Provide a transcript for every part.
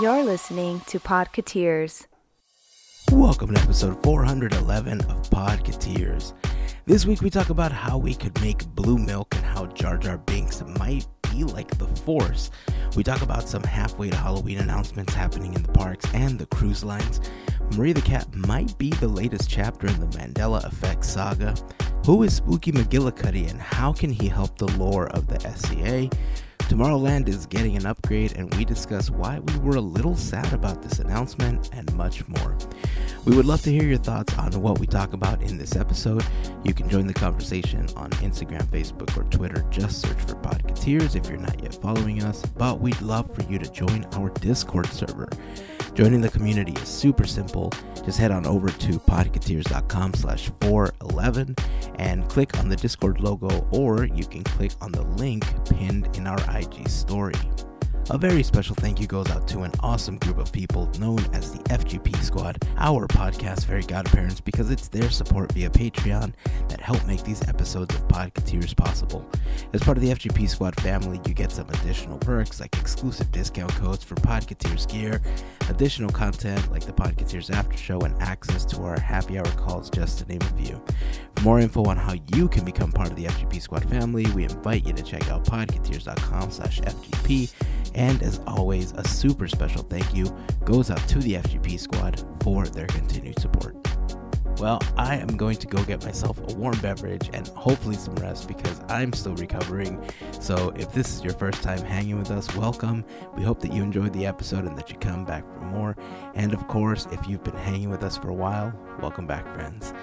You're listening to Podketeers. Welcome to episode 411 of Podketeers. This week we talk about how we could make blue milk and how Jar Jar Binks might be like the Force. We talk about some halfway to Halloween announcements happening in the parks and the cruise lines. Maria the Cat might be the latest chapter in the Mandela Effect saga. Who is Spooky McGillicuddy and how can he help the lore of the S.E.A? Tomorrowland is getting an upgrade, and we discuss why we were a little sad about this announcement and much more. We would love to hear your thoughts on what we talk about in this episode. You can join the conversation on Instagram, Facebook, or Twitter. Just search for Podketeers if you're not yet following us, but we'd love for you to join our Discord server. Joining the community is super simple. Just head on over to podketeers.com/411 and click on the Discord logo, or you can click on the link pinned in our IG story. A very special thank you goes out to an awesome group of people known as the FGP Squad, our podcast Fairy Godparents, because it's their support via Patreon that help make these episodes of Podketeers possible. As part of the FGP Squad family, you get some additional perks like exclusive discount codes for Podketeers gear, additional content like the Podketeers After Show, and access to our happy hour calls, just to name a few. For more info on how you can become part of the FGP Squad family, we invite you to check out podketeers.com/FGP. And as always, a super special thank you goes out to the FGP Squad for their continued support. Well, I am going to go get myself a warm beverage and hopefully some rest because I'm still recovering. So if this is your first time hanging with us, welcome. We hope that you enjoyed the episode and that you come back for more. And of course, if you've been hanging with us for a while, welcome back, friends.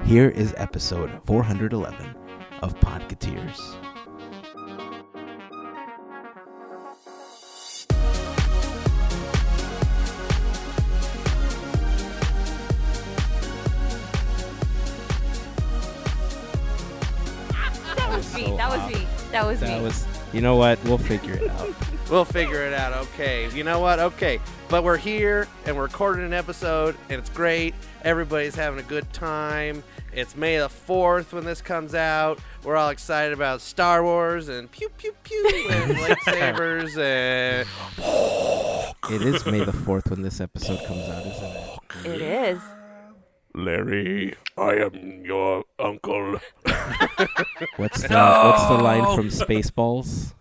Here is episode 411 of Podketeers. That was me. You know what? We'll figure it out. We'll figure it out. Okay. You know what? Okay. But we're here and we're recording an episode and it's great. Everybody's having a good time. It's May the 4th when this comes out. We're all excited about Star Wars and pew, pew, pew and lightsabers and... It is May the 4th when this episode comes out, isn't it? It is. Larry, I am your uncle. What's the line from Spaceballs?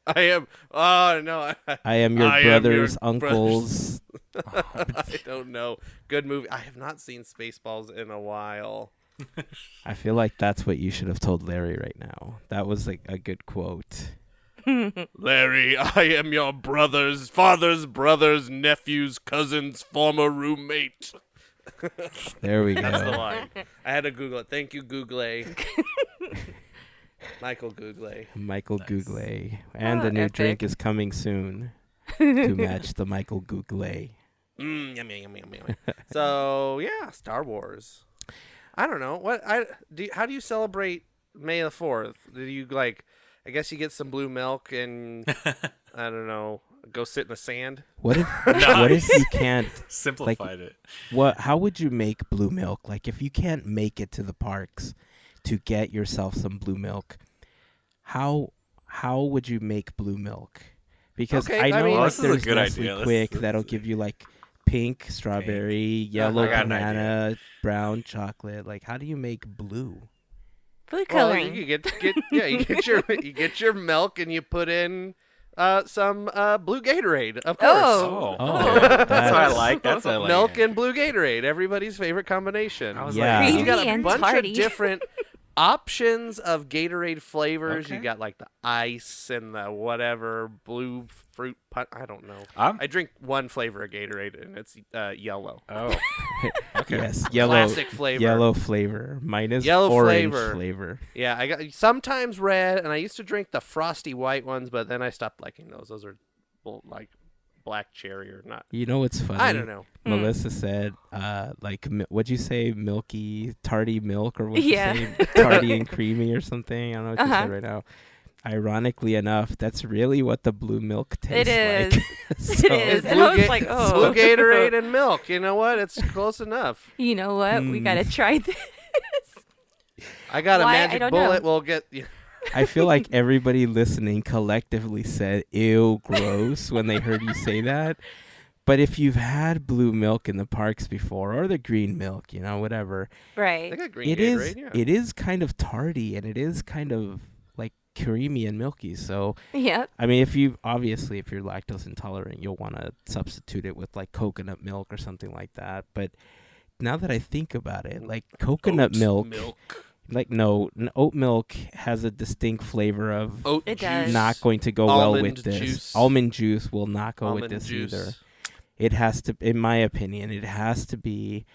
I am. Oh no! I am your brother's uncle's. I don't know. Good movie. I have not seen Spaceballs in a while. I feel like that's what you should have told Larry right now. That was like a good quote. Larry, I am your father's brother's nephew's cousin's former roommate. There we go. That's the line. I had to Google it. Thank you, Google. Michael Google. Michael Nice. Google. And the new epic. drink is coming soon to match the Michael Google. Yummy. So, yeah, Star Wars. I don't know. How do you celebrate May the 4th? Do you, I guess you get some blue milk and, I don't know, go sit in the sand? What if you can't Simplified it. how would you make blue milk? Like if you can't make it to the parks to get yourself some blue milk, how would you make blue milk? Because Okay, I know mean, this is a there's good Nestle idea. Quick This that'll is- give you pink strawberry, yellow I got an banana, brown chocolate. How do you make blue? Food Well, coloring. you get you get your milk and you put in some blue Gatorade, of course. Oh. That's what I like. Milk and blue Gatorade, everybody's favorite combination. I was Yeah. like, You got Creamy a and bunch tarty. of different options of Gatorade flavors. Okay. You got the ice and the whatever blue fruit punch. I don't know. I'm- I drink one flavor of Gatorade and it's yellow. Oh, okay. Yes, yellow. Classic flavor. Yellow flavor. Mine is Yellow orange flavor. flavor. Yeah, I got sometimes red, and I used to drink the frosty white ones, but then I stopped liking those. Those are black cherry or not. You know what's funny? I don't know. Melissa said, what'd you say, milky, tarty milk, or what'd Yeah. you say, tarty and creamy or something? I don't know what you said right now. Ironically enough, that's really what the blue milk tastes is. like. So- It is. And I was like, oh. Blue Gatorade and milk. You know what? It's close enough. You know what? We got to try this. I got a Why? I magic don't bullet. know. We'll get. I feel like everybody listening collectively said "ew, gross" when they heard you say that. But if you've had blue milk in the parks before, or the green milk, whatever, They Right. got green it Gatorade, yeah. is kind of tarty, and it is kind of like creamy and milky. So, Yep. I mean, if you're lactose intolerant, you'll want to substitute it with like coconut milk or something like that. But now that I think about it, like coconut Oat milk. Like oat milk has a distinct flavor of Oat It juice. does. not going to go well Almond with this. juice. Almond juice will not go with Almond this juice. either. It has to, in my opinion, it has to be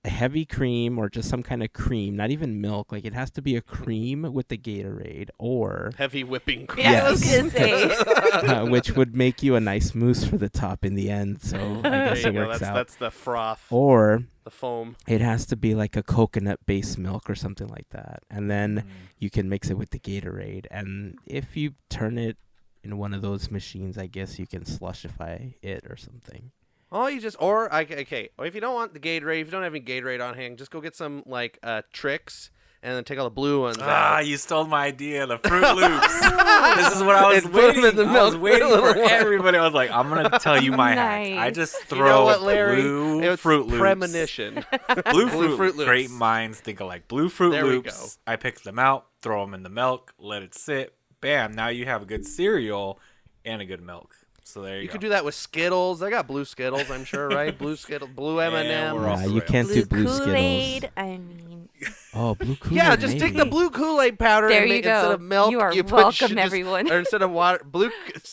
a heavy cream or just some kind of cream, not even milk. Like it has to be a cream with the Gatorade, or Heavy whipping cream. Yeah, I was Yes. gonna say. which would make you a nice mousse for the top in the end. So I There guess you it go. works out. That's the froth, Or the foam. it has to be like a coconut-based milk or something like that, and then you can mix it with the Gatorade. And if you turn it in one of those machines, I guess you can slushify it or something. Oh, or if you don't want the Gatorade, if you don't have any Gatorade on hand, just go get some like tricks and then take all the blue ones out. You stole my idea, the Fruit Loops. This is what I was And put 'em waiting. in the I was milk. waiting Little for one. everybody. I was like, I'm gonna tell you my hack. I Nice. just throw You know what, Larry? blue It was Fruit Loops. premonition. Blue Fruit Fruit Loops. Great minds think alike. Blue Fruit There we Loops. I pick them out, throw them in the milk, let it sit. Bam! Now you have a good cereal and a good milk. So there you You go. could do that with Skittles. They got blue Skittles, I'm sure, right? Blue Skittles, blue M&Ms. we're off Nah, the you rails. can't do blue Kool-Aid. Skittles. I mean, Oh, blue Kool-Aid. Yeah, just take the maybe. blue Kool-Aid powder There and you instead go. of milk, You are put welcome, everyone. Or instead of water, blue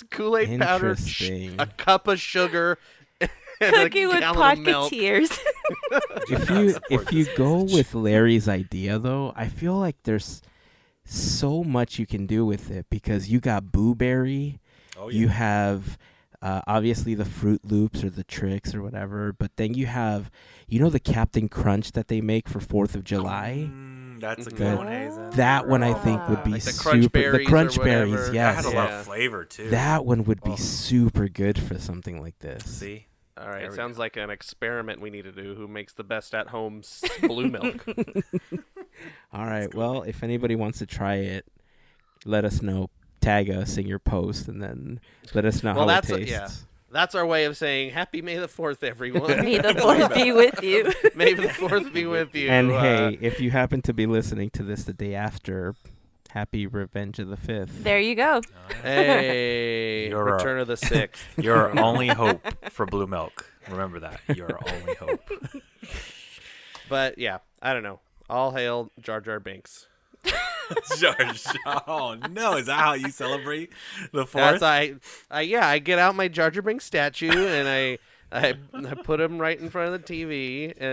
Kool-Aid powder, Interesting. a cup of sugar, and cooking a with gallon of milk. Podketeers. If you go with Larry's idea, though, I feel like there's so much you can do with it, because you got Boo Berry, Oh, you have obviously the Fruit Loops or the Tricks or whatever, but then you have, the Captain Crunch that they make for 4th of July. That's a Good. good one, Hazen. That one I think would be Like the Crunch super. Berries The Crunch or Berries, whatever. yes. That has a lot Yeah. of flavor too. That one would be Oh. super good for something like this. See, All right, There we sounds like an experiment we need to do. Who makes the best at home blue milk? All right. Well, if anybody wants to try it, let us know. Tag us in your post, and then let us know Well, how it that's tastes. That's our way of saying Happy May the 4th, everyone. May the force be with you. May the 4th be with you. And hey, if you happen to be listening to this the day after, happy Revenge of the 5th. There you go. Hey, You're Return of the 6th. your only hope for blue milk. Remember that. Your only hope. But yeah, I don't know. All hail Jar Jar Binks. George. Oh no! Is that how you celebrate the 4th? That's I get out my Jar Jar Binks statue and I put him right in front of the TV and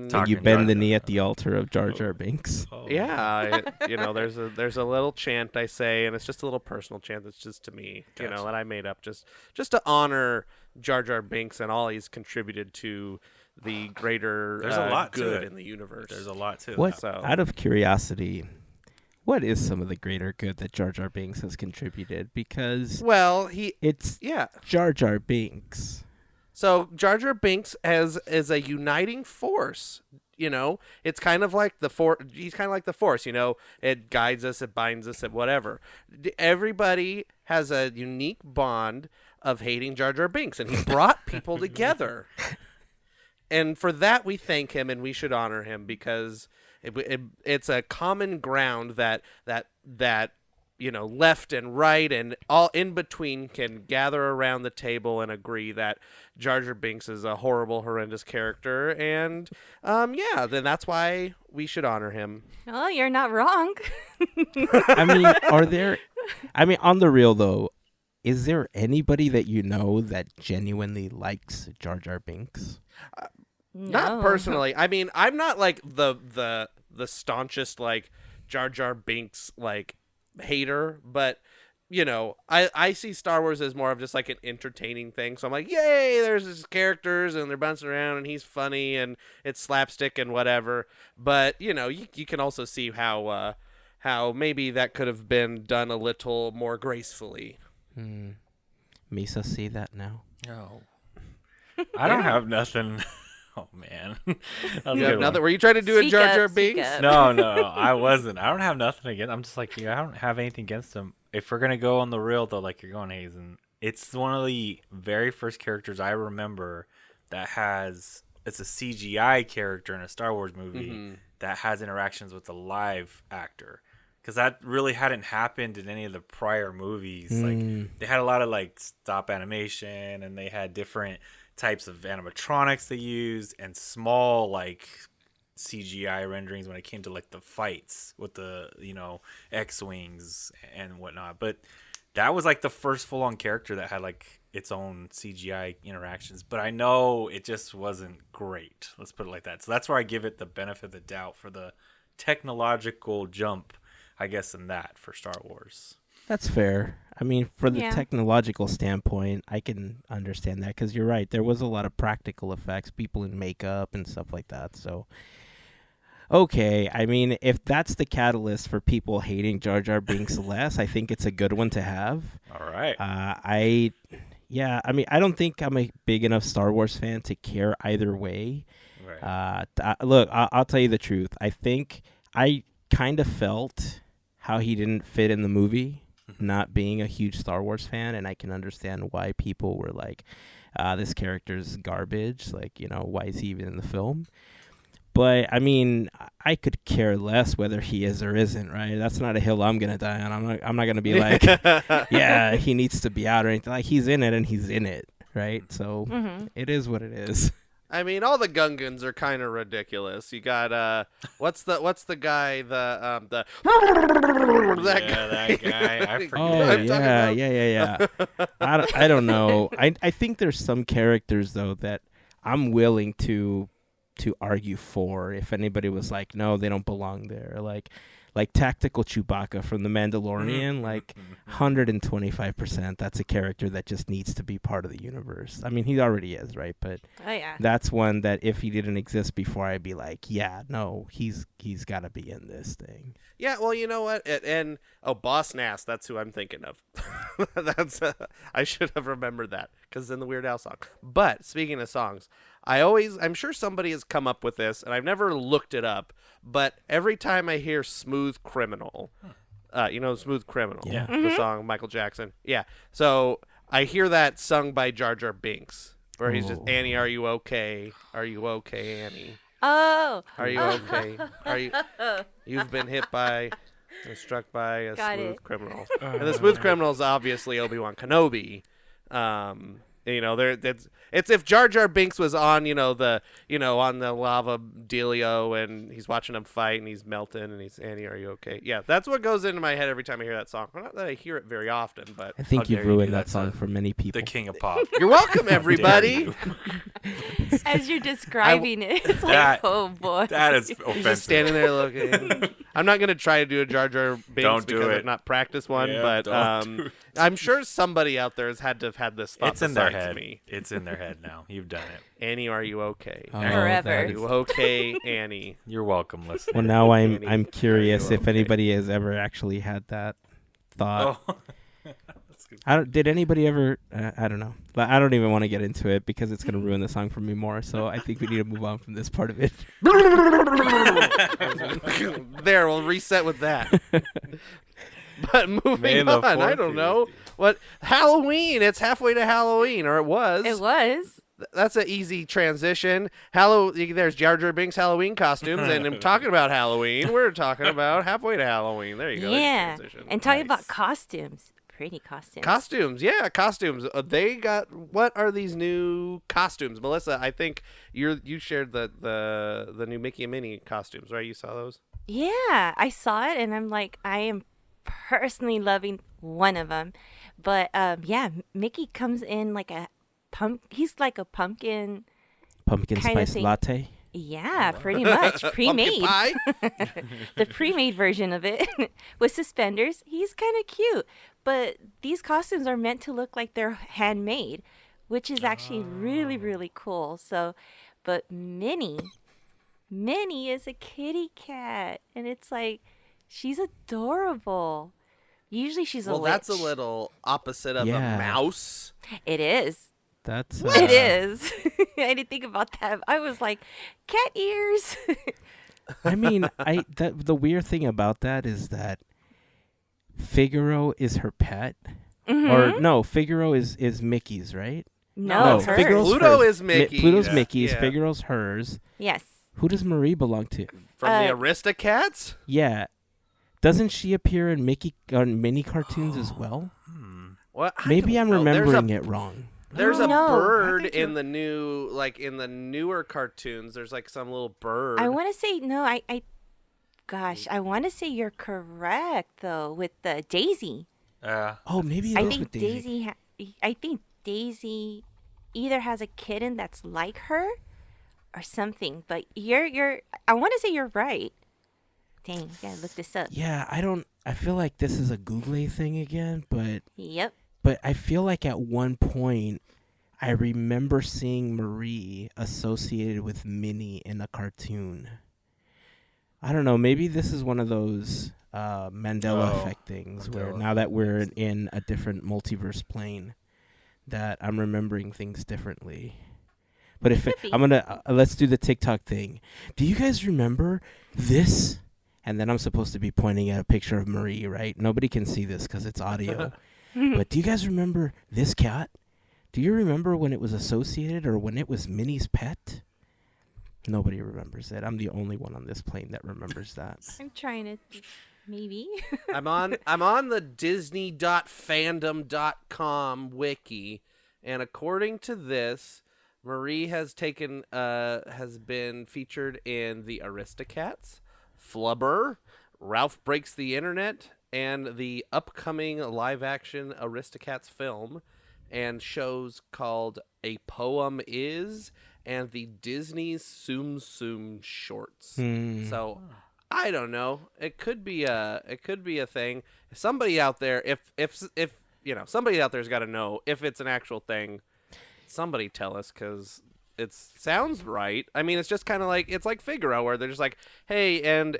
And Talk- you Talking bend the Jar knee Jar. at the altar of Jar Jar Binks. Oh. yeah, there's a little chant I say, and it's just a little personal chant that's just to me, Gotcha. that I made up just to honor Jar Jar Binks and all he's contributed to the greater There's a lot to good it. in the universe. There's a lot to What? that. So- Out of curiosity, what is some of the greater good that Jar Jar Binks has contributed? Because Well, it's yeah. Jar Jar Binks. So Jar Jar Binks is a uniting force. It's kind of like he's kind of like the Force. It guides us, it binds us, it whatever. Everybody has a unique bond of hating Jar Jar Binks, and he brought people together. And for that, we thank him, and we should honor him because it's a common ground that left and right and all in between can gather around the table and agree that Jar Jar Binks is a horrible, horrendous character, and then that's why we should honor him. Oh, you're not wrong. I mean, on the real though, is there anybody that you know that genuinely likes Jar Jar Binks? Not No. personally. I mean, I'm not like the staunchest like Jar Jar Binks like hater, but I see Star Wars as more of just like an entertaining thing. So I'm like, yay, there's these characters and they're bouncing around and he's funny and it's slapstick and whatever. But you can also see how maybe that could have been done a little more gracefully. Misa see that now. No. I don't have nothing Oh man, that was a You good have one. nothing. Were you trying to do a Speak Jar up, Jar speak Binks? up. No, I wasn't. I don't have nothing against. I'm just like you. I don't have anything against him. If we're gonna go on the real though, like you're going, Hazen, it's one of the very first characters I remember that has. It's a CGI character in a Star Wars movie that has interactions with a live actor, because that really hadn't happened in any of the prior movies. Like they had a lot of like stop animation, and they had different types of animatronics they used, and small like CGI renderings when it came to like the fights with the X-wings and whatnot. But that was like the first full-on character that had like its own CGI interactions. But I know it just wasn't great. Let's put it like that. So that's where I give it the benefit of the doubt for the technological jump, I guess, in that for Star Wars. That's fair. I mean, for the Yeah. technological standpoint, I can understand that because you're right. There was a lot of practical effects, people in makeup and stuff like that. So, okay. I mean, if that's the catalyst for people hating Jar Jar Binks less, I think it's a good one to have. All right. I mean, I don't think I'm a big enough Star Wars fan to care either way. Right. Look, I'll tell you the truth. I think I kind of felt how he didn't fit in the movie, not being a huge Star Wars fan, and I can understand why people were like, this character's garbage. Like, why is he even in the film? But, I mean, I could care less whether he is or isn't, right? That's not a hill I'm going to die on. I'm not going to be like, yeah, he needs to be out or anything. Like, he's in it, and he's in it, right? So it is what it is. I mean, all the Gungans are kind of ridiculous. You got what's the guy that Yeah, guy. that guy. I forget. Oh, what I'm talking yeah. I don't know. I think there's some characters, though, that I'm willing to argue for if anybody was like, no, they don't belong there. Like Tactical Chewbacca from The Mandalorian, like 125%. That's a character that just needs to be part of the universe. I mean, he already is, right? But Oh yeah. that's one that if he didn't exist before, I'd be like, yeah, no, he's got to be in this thing. Yeah, well, you know what? Boss Nass, that's who I'm thinking of. I should have remembered that because it's in the Weird Al song. But speaking of songs, I'm sure somebody has come up with this, and I've never looked it up, but every time I hear Smooth Criminal, Smooth Criminal, Yeah. the song Michael Jackson. Yeah. So I hear that sung by Jar Jar Binks, where he's just, Oh. Annie, are you okay? Are you okay, Annie? Oh. Are you okay? You've been hit by and struck by a Got smooth it. criminal. And the smooth criminal is obviously Obi-Wan Kenobi. It's if Jar Jar Binks was on, on the lava dealio, and he's watching him fight, and he's melting, and he's, Annie, are you okay? Yeah, that's what goes into my head every time I hear that song. Well, not that I hear it very often, but I think How you've dare you do ruined that, that song son. for many people. The king of pop. you're welcome, everybody. As you're describing it, it's like, That- oh boy. That is He's just offensive. standing there looking. I'm not gonna try to do a Jar Jar Binks Don't do because it. I've not practiced one, Yeah, but don't do it. I'm sure somebody out there has had to have had this thought It's in their besides head. me. It's in their head now. You've done it. Annie, are you okay? Oh, Forever. that Are is- you okay, Annie? You're welcome, listener. Well, now I'm Annie, curious are you if okay? anybody has ever actually had that thought. Oh. That's good. Did anybody ever? I don't know. But I don't even want to get into it because it's going to ruin the song for me more. So I think we need to move on from this part of it. There, we'll reset with that. But May moving the on, I fourth don't be know with you. what Halloween. It's halfway to Halloween, or it was. It was. That's an easy transition. There's Jar Jar Binks Halloween costumes, and I'm talking about Halloween. We're talking about halfway to Halloween. There you go. There's your Yeah. transition. And talking Nice. about costumes. Pretty costumes. Costumes, yeah, costumes. They got, what are these new costumes, Melissa? I think you shared the new Mickey and Minnie costumes, right? You saw those? Yeah, I saw it and I'm like, I am personally loving one of them. But yeah, Mickey comes in like a he's like a pumpkin. Pumpkin Kinda spice thing. latte. Yeah, pretty much pre-made. Pumpkin pie? The pre-made version of it with suspenders. He's kind of cute, but these costumes are meant to look like they're handmade, which is actually really, really cool. So, but Minnie is a kitty cat, and it's like she's adorable. Usually she's a Well, witch. that's a little opposite of Yeah. a mouse. It is. That's It is. I didn't think about that. I was like, cat ears. I mean, the weird thing about that is that Figaro is her pet, or no, Figaro is Mickey's, right? No, No, hers. Figaro's Pluto hers. is Mickey. Pluto's Yeah. Mickey's. Yeah. Figaro's hers. Yes. Who does Marie belong to? From the Aristocats? Yeah, doesn't she appear in mini cartoons as well? What? Maybe I'm don't know. remembering it wrong. There's a No, bird I think in the new, like in the newer cartoons. There's like some little bird. I want to say no. Gosh, I want to say you're correct though with the Daisy. Oh, maybe it I is think with Daisy. I think Daisy either has a kitten that's like her or something. But you're. I want to say you're right. Dang, gotta look this up. Yeah, I feel like this is a Google thing again, but Yep. I feel like at one point I remember seeing Marie associated with Minnie in a cartoon. I don't know. Maybe this is one of those Mandela effect things where Mandela. now that we're in a different multiverse plane, that I'm remembering things differently. But if Could be. I'm gonna let's do the TikTok thing. Do you guys remember this? And then I'm supposed to be pointing at a picture of Marie, right? Nobody can see this because it's audio. But do you guys remember this cat? Do you remember when it was associated or when it was Minnie's pet? Nobody remembers it. I'm the only one on this plane that remembers that. I'm trying to. Maybe. I'm on the Disney.fandom.com wiki, and according to this, Marie has been featured in the Aristocats, Flubber, Ralph Breaks the Internet, and the upcoming live-action Aristocats film, and shows called A Poem Is and the Disney's Tsum Tsum shorts. So I don't know. It could be a thing. Somebody out there, if you know, somebody out there's got to know if it's an actual thing. Somebody tell us, because it sounds right. I mean, it's just kind of like, it's like Figaro, where they're just like, hey, and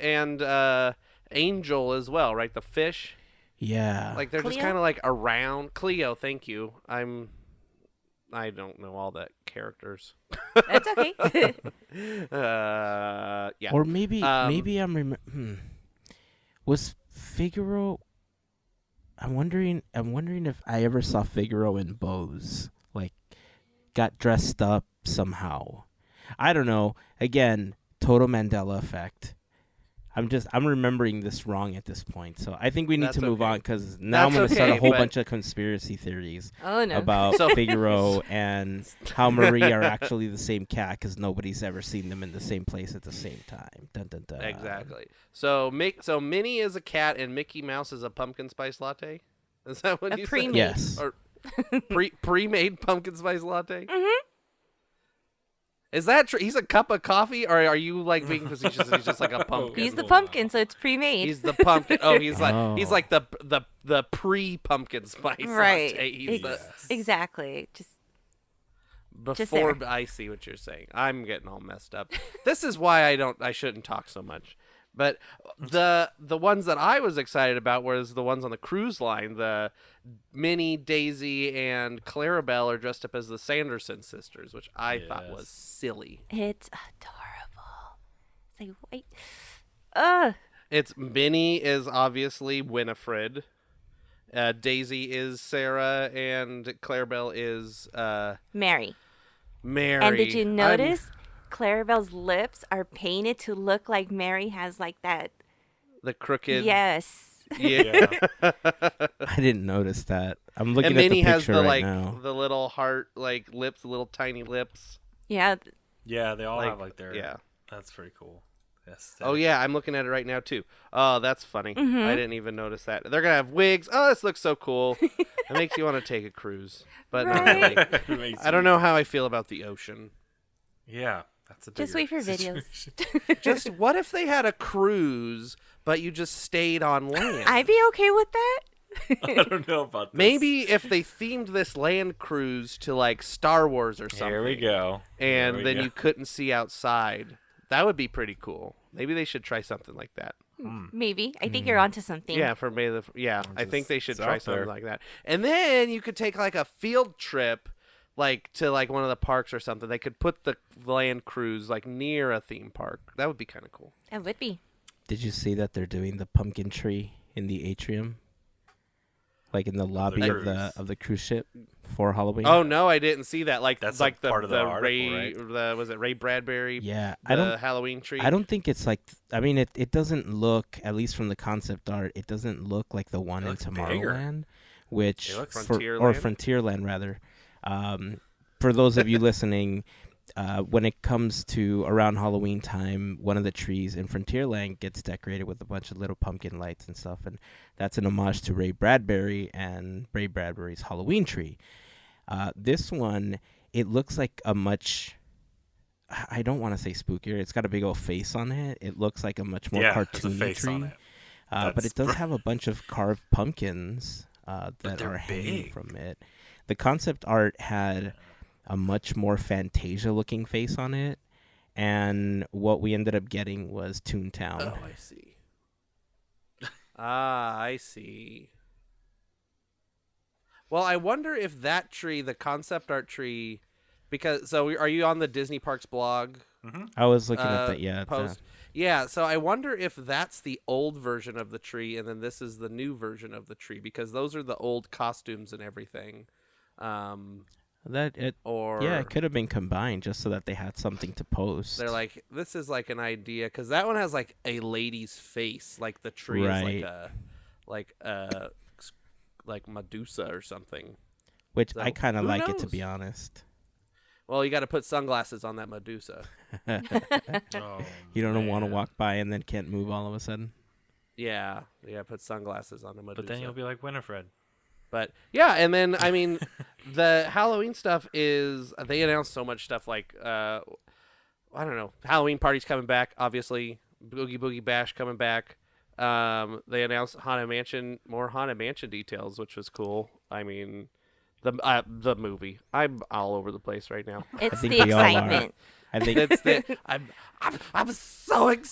Angel as well, right? The fish. Yeah. Like they're just Cleo? kind of like around. Cleo, thank you. I don't know all the characters. That's okay. Yeah. Or maybe I'm was Figaro? I'm wondering if I ever saw Figaro in bows, like got dressed up somehow. I don't know. Again, total Mandela effect. I'm remembering this wrong at this point, so I think we need That's to move okay. on, because now I'm That's going to start a okay, whole but- bunch of conspiracy theories Oh no. about So- Figaro and how Marie are actually the same cat, because nobody's ever seen them in the same place at the same time. Dun, dun, dun. Exactly. So Minnie is a cat and Mickey Mouse is a pumpkin spice latte. Is that what A you pre-made. Yes. said? Or pre-made pumpkin spice latte? Mm-hmm. Is that true? He's a cup of coffee, or are you like being facetious? He's just like a pumpkin. He's the pumpkin, so it's pre-made. He's the pumpkin. Oh, he's Oh. like the pre-pumpkin spice right. latte. He's the Exactly. Just before. there. I see what you're saying. I'm getting all messed up. This is why I shouldn't talk so much. But the ones that I was excited about was the ones on the cruise line. The Minnie, Daisy, and Clarabelle are dressed up as the Sanderson sisters, which I thought was silly. it's adorable. It's like wait. Ugh. It's Minnie is obviously Winifred. Daisy is Sarah, and Clarabelle is Mary. Mary. And did you I'm- notice Clarabelle's lips are painted to look like Mary has like that? the crooked? Yes. Yeah. I didn't notice that. I'm looking And at Minnie the has picture the right like now. the little heart like lips, the little tiny lips. Yeah. Yeah, they all Like, have like their. yeah. That's pretty cool. Yes. Oh yeah, I'm looking at it right now too. Oh, that's funny. Mm-hmm. I didn't even notice that. They're gonna have wigs. Oh, this looks so cool. It makes you want to take a cruise, but not Right. really. I don't know how I feel about the ocean. Yeah, that's a. Just bigger wait for videos. situation. Just what if they had a cruise, but you just stayed on land? I'd be okay with that. I don't know about this. Maybe if they themed this land cruise to like Star Wars or something. Here we go. And Here we then go. you couldn't see outside. That would be pretty cool. Maybe they should try something like that. Maybe. I think you're onto something. Yeah, for I think they should It's try out something there. like that. And then you could take like a field trip like to like one of the parks or something. They could put the land cruise like near a theme park. That would be kind of cool. It would be. Did you see that they're doing the pumpkin tree in the atrium? Like in the lobby of the cruise ship for Halloween? Oh no, I didn't see that. Like That's like like part of the article, Ray, right? was it Ray Bradbury? Yeah, The Halloween tree. I don't think it's like. I mean, it doesn't look, at least from the concept art, it doesn't look like the one in Tomorrowland, which It looks or Frontierland? Frontierland rather. For those of you listening, when it comes to around Halloween time, one of the trees in Frontierland gets decorated with a bunch of little pumpkin lights and stuff, and that's an homage to Ray Bradbury and Ray Bradbury's Halloween tree. This one, it looks like a much, I don't want to say spookier. It's got a big old face on it. It looks like a much more there's a cartoony face tree. on it. But it does have a bunch of carved pumpkins that are hanging big. from it. The concept art had a much more Fantasia-looking face on it, and what we ended up getting was Toontown. Oh, I see. I see. Well, I wonder if that tree, the concept art tree, because are you on the Disney Parks blog? I was looking at that, yeah. Post. Yeah, so I wonder if that's the old version of the tree, and then this is the new version of the tree, because those are the old costumes and everything. It could have been combined just so that they had something to post. They're like, this is like an idea, because that one has like a lady's face, like the tree is like Medusa or something. Which So, I kind of who like it, to knows? be honest. Well, you got to put sunglasses on that Medusa. You don't want to walk by and then can't move all of a sudden. Yeah, put sunglasses on the Medusa. But then you'll be like Winifred. But yeah, and then I mean, the Halloween stuff is they announced so much stuff like I don't know, Halloween party's coming back, obviously, Boogie Boogie Bash coming back. They announced more Haunted Mansion details, which was cool. I mean, the movie. I'm all over the place right now. It's think the we all are. excitement. I think I'm so I'm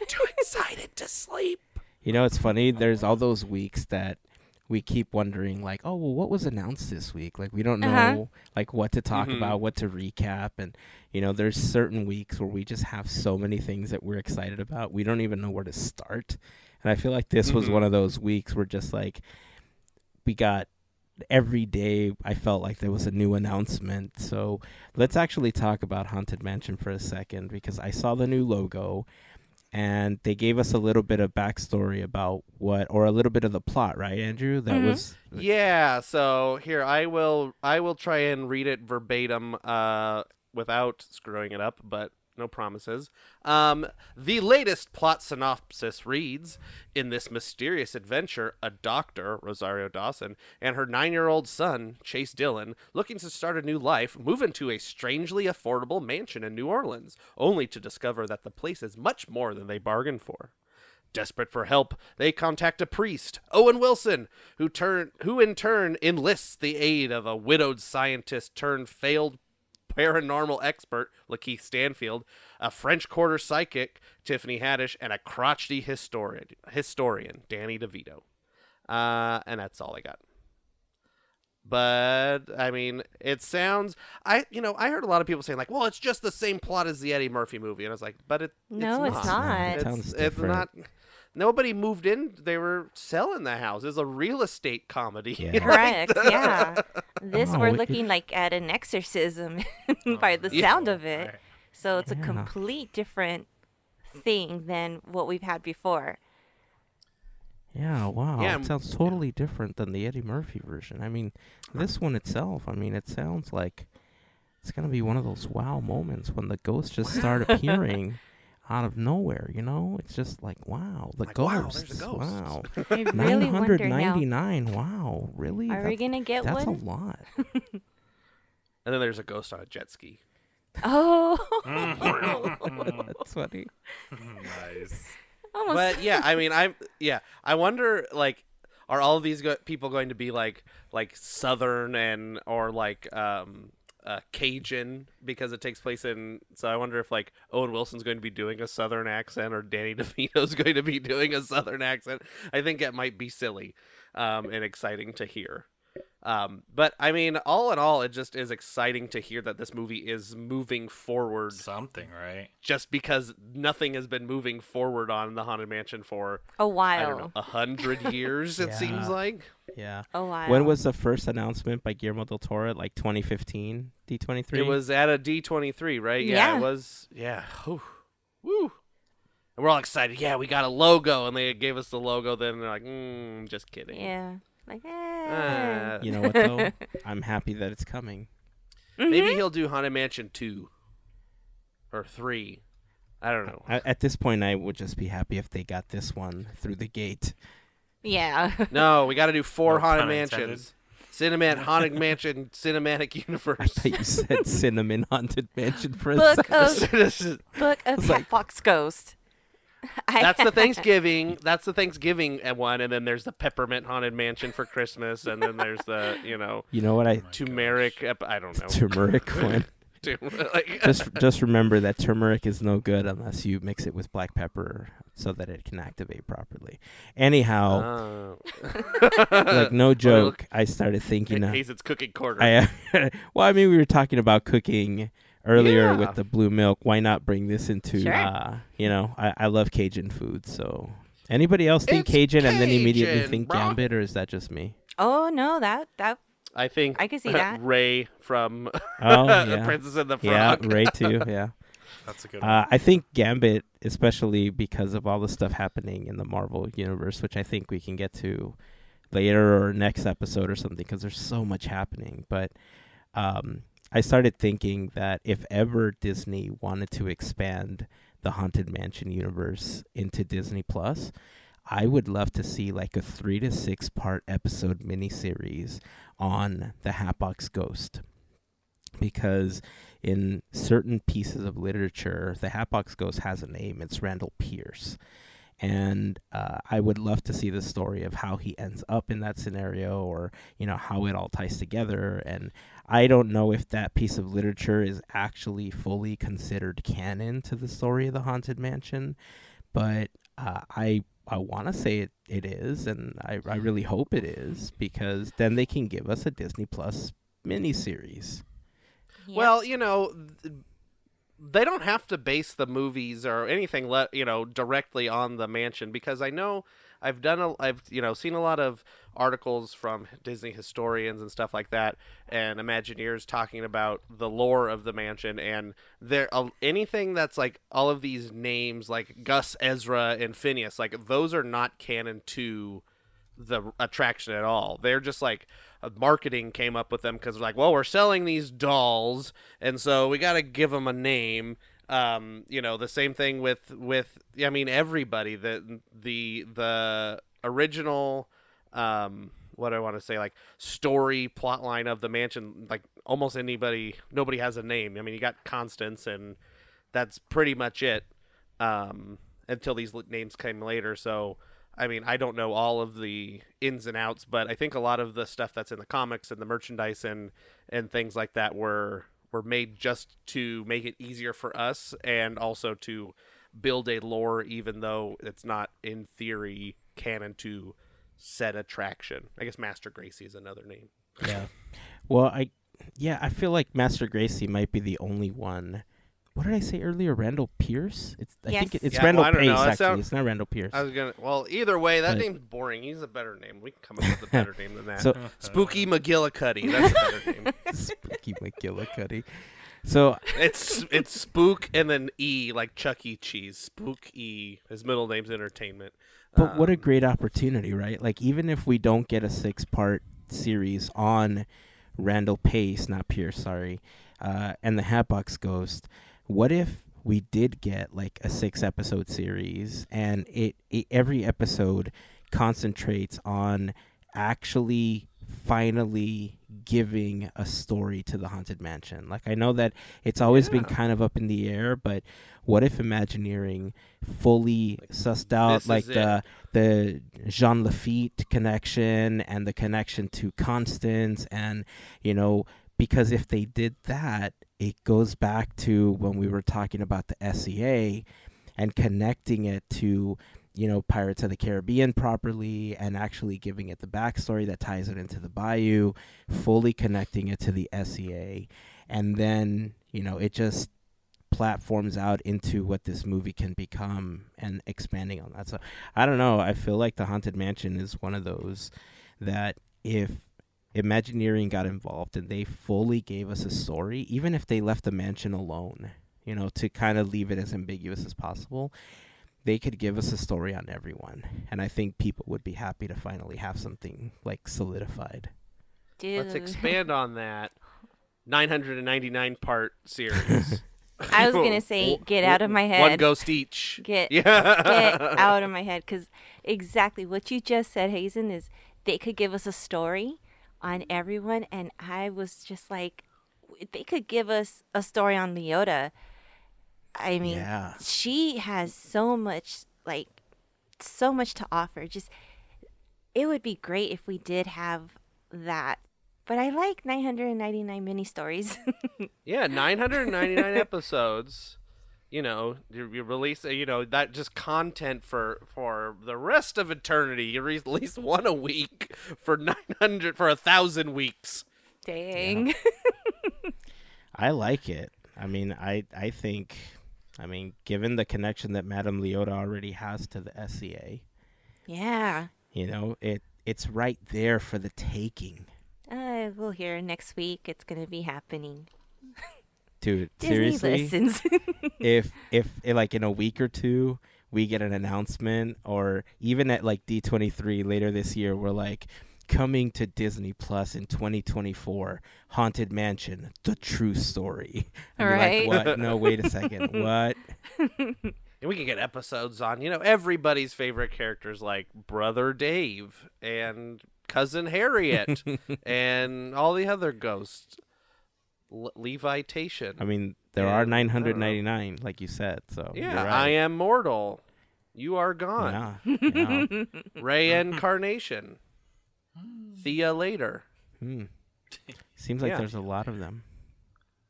too excited to sleep. it's funny. There's all those weeks that we keep wondering, like, oh, well, what was announced this week? Like, we don't know, like, what to talk about, what to recap. And, there's certain weeks where we just have so many things that we're excited about. We don't even know where to start. And I feel like this was one of those weeks where just, like, we got every day I felt like there was a new announcement. So let's actually talk about Haunted Mansion for a second, because I saw the new logo. And they gave us a little bit of backstory about or a little bit of the plot, right, Andrew? That was Yeah. So here I will try and read it verbatim, without screwing it up, but no promises. The latest plot synopsis reads: in this mysterious adventure, a doctor, Rosario Dawson, and her 9-year-old son, Chase Dillon, looking to start a new life, move into a strangely affordable mansion in New Orleans, only to discover that the place is much more than they bargained for. Desperate for help, they contact a priest, Owen Wilson, who in turn enlists the aid of a widowed scientist turned failed paranormal expert, Lakeith Stanfield, a French Quarter psychic, Tiffany Haddish, and a crotchety historian, Danny DeVito. And that's all I got. But I mean, it sounds. I heard a lot of people saying like, "Well, it's just the same plot as the Eddie Murphy movie," and I was like, "But it's No, it's not. It sounds It's different. not. Nobody moved in. They were selling the house. It's a real estate comedy." Yeah. Correct. Yeah. This Oh, we're it- looking like at an exorcism by the sound of it. Right. So it's a Yeah. complete different thing than what we've had before. Yeah, wow. Yeah, It sounds totally different than the Eddie Murphy version. I mean, this one itself, it sounds like it's going to be one of those wow moments when the ghosts just start appearing out of nowhere, It's just like, wow, the Like, wow, ghosts. there's a ghost. Wow. I really wonder now. 999. Wow, really? Are we gonna get That's one? a lot. And then there's a ghost on a jet ski. Oh, That's funny. Nice. almost. But yeah, I mean, I wonder, like, are all of these people going to be like Southern or like Cajun, because it takes place in? So I wonder if like Owen Wilson's going to be doing a Southern accent or Danny DeVito's going to be doing a Southern accent. I think it might be silly, and exciting to hear. But I mean, all in all, it just is exciting to hear that this movie is moving forward. Something, right? Just because nothing has been moving forward on the Haunted Mansion for A I don't know, while. 100 years. It seems Yeah. like. Yeah. A while. When was the first announcement by Guillermo del Toro? Like 2015, D23? It was at a D23, right? Yeah. It was. Yeah. Whew. Woo. And we're all excited. Yeah, we got a logo, and they gave us the logo. Then they're like, just kidding. Yeah. Like, You know what, though? I'm happy that it's coming. Maybe he'll do Haunted Mansion 2 or 3. I don't know. At this point, I would just be happy if they got this one through the gate. Yeah. No, we got to do 4 No Haunted pun Mansions. Haunted Mansion Cinematic I Universe. thought you said Cinnamon Haunted Mansion for a Book second. of Book of Fox Ghost. That's the Thanksgiving. That's the Thanksgiving one, and then there's the Peppermint Haunted Mansion for Christmas, and then there's the You know what? turmeric. I don't know. Turmeric one. Like- Just remember that turmeric is no good unless you mix it with black pepper so that it can activate properly. Anyhow, like no joke, I started thinking. Hazen's cooking corner. Well, I mean, we were talking about cooking earlier Yeah. with the blue milk. Why not bring this into? Sure. I love Cajun food. So, anybody else think It's Cajun and then immediately Cajun, think bro. Gambit, or is that just me? Oh no, that I think I could see that. Ray from Oh yeah, Princess and the yeah, Frog. Ray too. Yeah. That's a good one. I think Gambit, especially because of all the stuff happening in the Marvel universe, which I think we can get to later or next episode or something, because there's so much happening. But I started thinking that if ever Disney wanted to expand the Haunted Mansion universe into Disney Plus, I would love to see like a 3 to 6 part episode miniseries on the Hatbox Ghost. Because in certain pieces of literature, the Hatbox Ghost has a name. It's Randall Pierce. And I would love to see the story of how he ends up in that scenario, or, how it all ties together. And I don't know if that piece of literature is actually fully considered canon to the story of the Haunted Mansion. But I want to say it is, and I really hope it is, because then they can give us a Disney Plus miniseries. Yep. Well, they don't have to base the movies or anything, directly on the mansion, because I know I've seen a lot of articles from Disney historians and stuff like that, and Imagineers talking about the lore of the mansion, and anything that's like all of these names like Gus, Ezra, and Phineas, like those are not canon to the attraction at all. They're just like marketing came up with them because they're like, well, we're selling these dolls, and so we got to give them a name. The same thing with everybody. The original what do I want to say, like story plot line of the mansion, like almost nobody has a name. I mean, you got Constance, and that's pretty much it until these names came later. So I mean, I don't know all of the ins and outs, but I think a lot of the stuff that's in the comics and the merchandise and things like that were made just to make it easier for us, and also to build a lore, even though it's not in theory canon to said attraction. I guess Master Gracie is another name. Yeah. Well, I feel like Master Gracie might be the only one. What did I say earlier? Randall Pierce? I think it's Yeah, Randall well, I don't Pace, know. That actually. sound- It's not Randall Pierce. Either way, that But- name's boring. He's a better name. We can come up with a better name than that. So Spooky McGillicuddy. That's a better name. Spooky McGillicuddy. So It's Spook and then E, like Chuck E. Cheese. Spook E. His middle name's Entertainment. But what a great opportunity, right? Like, even if we don't get a 6-part series on Randall Pace, not Pierce, sorry, and the Hatbox Ghost, what if we did get like a 6-episode series, and every episode concentrates on actually finally giving a story to the Haunted Mansion? Like, I know that it's always been kind of up in the air, but what if Imagineering fully sussed out like the Jean Lafitte connection and the connection to Constance, and because if they did that, it goes back to when we were talking about the S.E.A. and connecting it to Pirates of the Caribbean properly and actually giving it the backstory that ties it into the Bayou, fully connecting it to the S.E.A. And then, it just platforms out into what this movie can become and expanding on that. So I don't know. I feel like the Haunted Mansion is one of those that if Imagineering got involved and they fully gave us a story, even if they left the mansion alone, to kind of leave it as ambiguous as possible, they could give us a story on everyone. And I think people would be happy to finally have something like solidified. Dude. Let's expand on that 999 part series. I was going to say, get out of my head. One ghost each. Get out of my head. Because exactly what you just said, Hazen, is they could give us a story on everyone. And I was just like, they could give us a story on Leota. I mean, she has so much to offer. Just, it would be great if we did have that. But I like 999 mini stories. Yeah, 999 episodes. You release, that just content for the rest of eternity. You release one a week for 1,000 weeks. Dang. Yeah. I like it. I mean, I think, given the connection that Madame Leota already has to the S.E.A. Yeah. It's right there for the taking. We'll hear next week. It's going to be happening. Dude, Disney seriously? listens. if like in a week or two, we get an announcement, or even at like D23 later this year, we're like, coming to Disney Plus in 2024, Haunted Mansion, the true story. All right. Like, what? No, wait a second. What? And we can get episodes on, everybody's favorite characters like Brother Dave and Cousin Harriet and all the other ghosts. Levitation. I mean, there are 999, like you said. So yeah, you're right. I am mortal. You are gone. Yeah. Reincarnation. Thea later. Seems like there's a lot of them.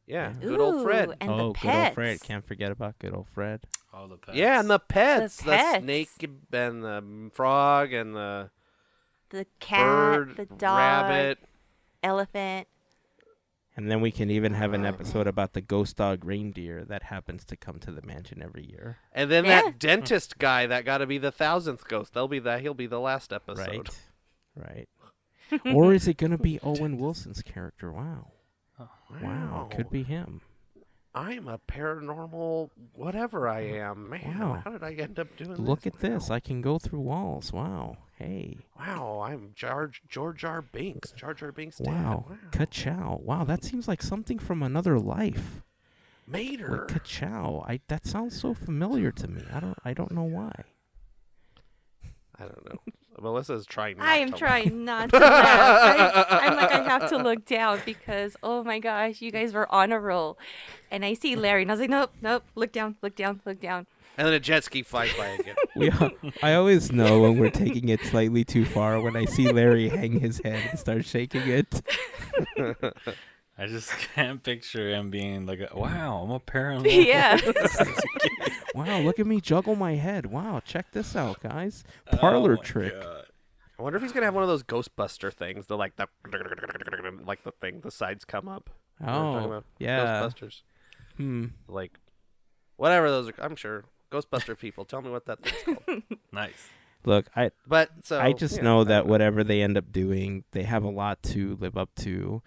Yeah, good old Fred. And good the old pets. Fred. Can't forget about good old Fred. Oh, the pets. Yeah, and the pets. The The pets. snake and the frog and the cat, bird, the dog, rabbit. elephant. And then we can even have an episode about the ghost dog reindeer that happens to come to the mansion every year. And then Yeah. that dentist guy that got to be the 1,000th ghost. He'll be the last episode. Right. Or is it going to be Owen Wilson's character? Wow. Wow. Could be him. I'm a paranormal whatever I am. Man, Wow. how did I end up doing this? Look at this. I can go through walls. Wow. Hey. Wow, I'm Jar Jar Binks. Jar Jar Binks' dad. Wow. Ka-chow. Wow, that seems like something from another life. Mater. Like ka-chow. That sounds so familiar to me. I don't know why. I don't know. Melissa's trying not I am to trying not to laugh. I'm like, I have to look down because, oh my gosh, you guys were on a roll. And I see Larry, and I was like, nope, look down. And then a jet ski flies by again. I always know when we're taking it slightly too far when I see Larry hang his head and start shaking it. I just can't picture him being like, wow, I'm a paranormal. Yeah. Wow, look at me juggle my head. Wow, check this out, guys. Parlor trick. God. I wonder if he's gonna have one of those Ghostbuster things. The like the thing, the sides come up. You know what I'm talking Oh, about? yeah. Ghostbusters. Like, whatever those are. I'm sure Ghostbuster people. Tell me what that thing's called. Nice. Look, I just yeah, know I that don't know. whatever they end up doing, they have a lot to live up to.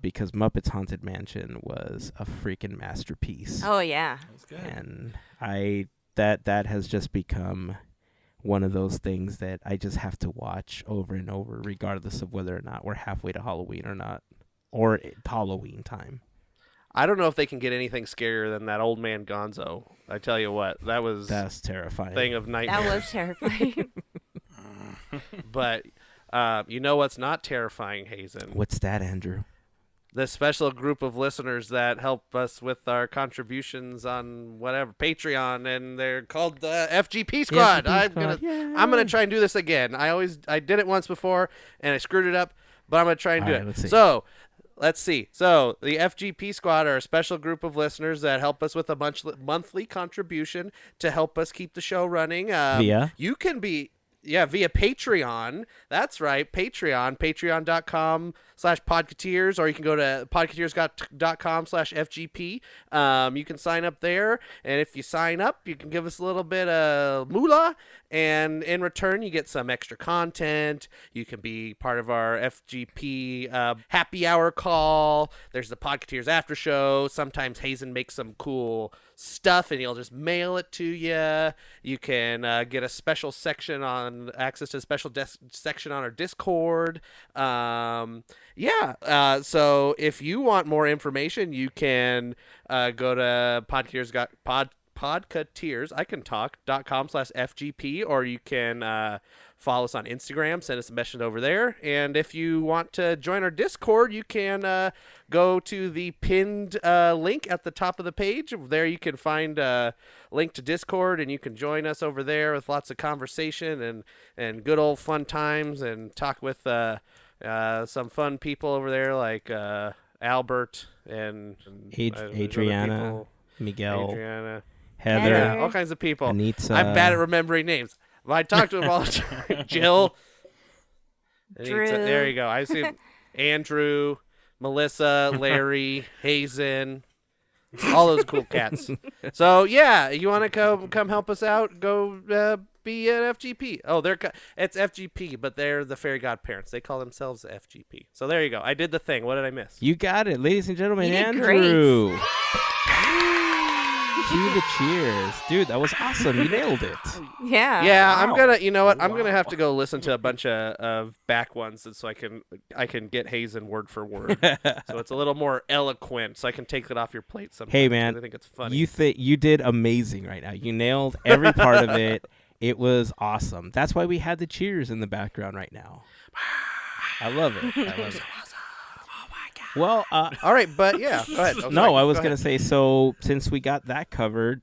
Because Muppets Haunted Mansion was a freaking masterpiece. Oh, yeah. That's good. And that has just become one of those things that I just have to watch over and over, regardless of whether or not we're halfway to Halloween or not, or Halloween time. I don't know if they can get anything scarier than that old man Gonzo. I tell you what, That's terrifying. thing of nightmares. That was terrifying. But you know what's not terrifying, Hazen? What's that, Andrew? The special group of listeners that help us with our contributions on whatever Patreon, and they're called the FGP Squad. FGP Squad. I'm gonna try and do this again. I did it once before and I screwed it up, but I'm gonna try and do All right, it. let's see. So let's see. So the FGP Squad are a special group of listeners that help us with a monthly contribution to help us keep the show running. Via? You can be via Patreon. That's right, Patreon, patreon.com/Podketeers, or you can go to podketeers.com/FGP. You can sign up there, and if you sign up, you can give us a little bit of moolah, and in return, you get some extra content. You can be part of our FGP happy hour call. There's the Podketeers after show. Sometimes Hazen makes some cool stuff and he'll just mail it to you. You can get a special section on access to a special section on our Discord. So if you want more information, you can go to Podketeers, I can talk.com/FGP, or you can follow us on Instagram, send us a message over there. And if you want to join our Discord, you can go to the pinned link at the top of the page. There you can find a link to Discord, and you can join us over there with lots of conversation and good old fun times, and talk with some fun people over there like Albert and Adriana, Miguel, Adriana, Heather, Heather. all kinds of people. Anita. I'm bad at remembering names. I talk to them all the time. Jill. Drew. There you go. I see Andrew, Melissa, Larry, Hazen, all those cool cats. So yeah, you want to come help us out? Go be an FGP. Oh, it's FGP, but they're the Fairy Godparents. They call themselves the FGP. So there you go. I did the thing. What did I miss? You got it, ladies and gentlemen. You did Andrew. Cue the cheers, dude. That was awesome. You nailed it. Yeah. Yeah, Wow. I'm gonna. You know what? I'm gonna have to go listen to a bunch of back ones, so I can get Hazen word for word. So it's a little more eloquent, so I can take it off your plate sometimes. Hey, man, I think it's funny. You did amazing right now. You nailed every part of it. It was awesome. That's why we had the cheers in the background right now. I love it. Well, All right, but yeah, go ahead. Oh, no, sorry. I was Go gonna ahead. say. So since we got that covered,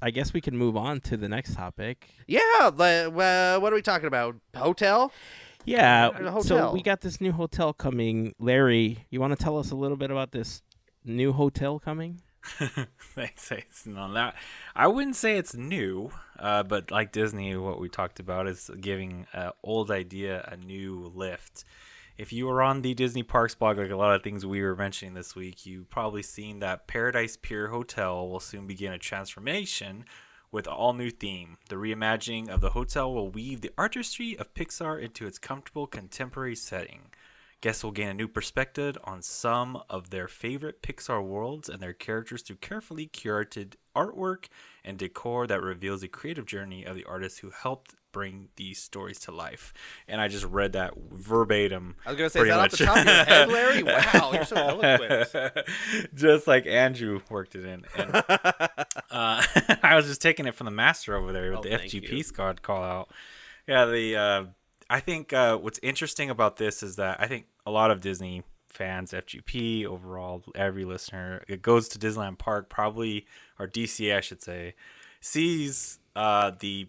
I guess we can move on to the next topic. Yeah, what are we talking about? Hotel? Yeah. The So hotel. we got this new hotel coming. Larry, you want to tell us a little bit about this new hotel coming? Thanks, Jason, on that. I wouldn't say it's new, but like Disney, what we talked about is giving an old idea a new lift. If you were on the Disney Parks blog, like a lot of things we were mentioning this week, you've probably seen that Paradise Pier Hotel will soon begin a transformation with an all-new theme. The reimagining of the hotel will weave the artistry of Pixar into its comfortable contemporary setting. Guests will gain a new perspective on some of their favorite Pixar worlds and their characters through carefully curated artwork and decor that reveals the creative journey of the artists who helped bring these stories to life. And I just read that verbatim. I was gonna say, is that off the pretty top of your head, Larry? Wow, you're so eloquent. Just like Andrew worked it in. And, I was just taking it from the master over there with the thank FGP you. Squad call out. Yeah, I think what's interesting about this is that I think a lot of Disney fans, FGP overall, every listener, it goes to Disneyland Park, probably, or DCA, I should say, sees the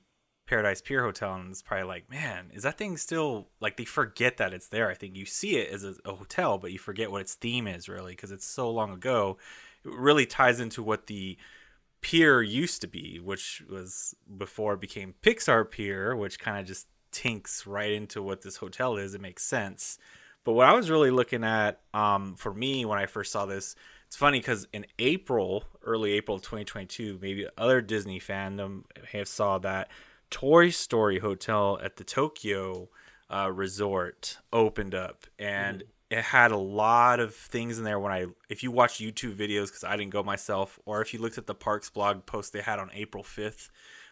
Paradise Pier Hotel and it's probably like, man, is that thing still, like, they forget that it's there. I think you see it as a hotel, but you forget what its theme is really because it's so long ago. It really ties into what the pier used to be, which was before it became Pixar Pier, which kind of just tinks right into what this hotel is. It makes sense. But what I was really looking at for me when I first saw this, it's funny because in early April of 2022, maybe other Disney fandom have saw that Toy Story Hotel at the Tokyo resort opened up, and it had a lot of things in there. If you watch YouTube videos, because I didn't go myself, or if you looked at the Parks blog post they had on April 5th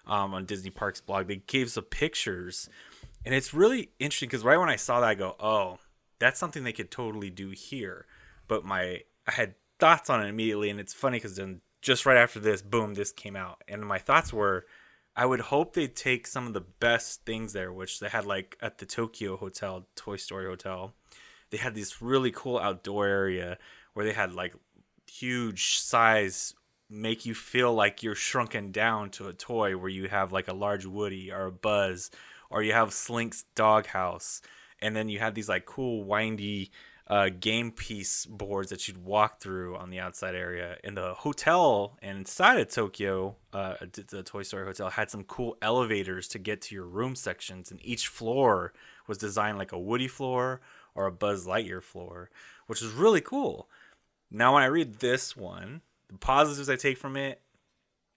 on Disney Parks blog, they gave some pictures, and it's really interesting because right when I saw that, I go, oh, that's something they could totally do here. But I had thoughts on it immediately, and it's funny because then just right after this, boom, this came out, and my thoughts were, I would hope they'd take some of the best things there, which they had like at the Tokyo Hotel, Toy Story Hotel. They had this really cool outdoor area where they had like huge size, make you feel like you're shrunken down to a toy, where you have like a large Woody or a Buzz, or you have Slink's doghouse. And then you had these like cool windy game piece boards that you'd walk through on the outside area. And the hotel inside of Tokyo, the Toy Story Hotel, had some cool elevators to get to your room sections. And each floor was designed like a Woody floor or a Buzz Lightyear floor, which is really cool. Now, when I read this one, the positives I take from it,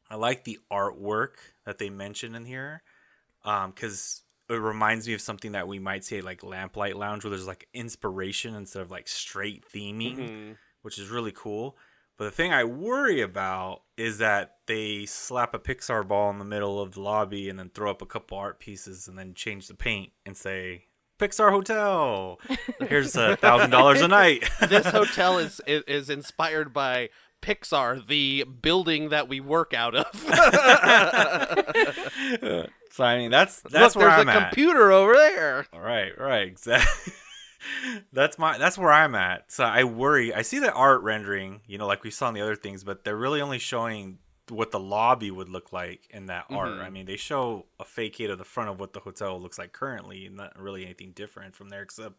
I like the artwork that they mention in here, because it reminds me of something that we might see at like Lamplight Lounge, where there's like inspiration instead of like straight theming, which is really cool. But the thing I worry about is that they slap a Pixar ball in the middle of the lobby and then throw up a couple art pieces and then change the paint and say, Pixar Hotel, here's $1,000 a night. This hotel is inspired by Pixar, the building that we work out of. So I mean, that's Look, where I'm there's a at. computer over there. Right, exactly. That's where I'm at. So I worry. I see the art rendering, like we saw in the other things, but they're really only showing what the lobby would look like in that art. I mean, they show a facade of the front of what the hotel looks like currently, and not really anything different from there except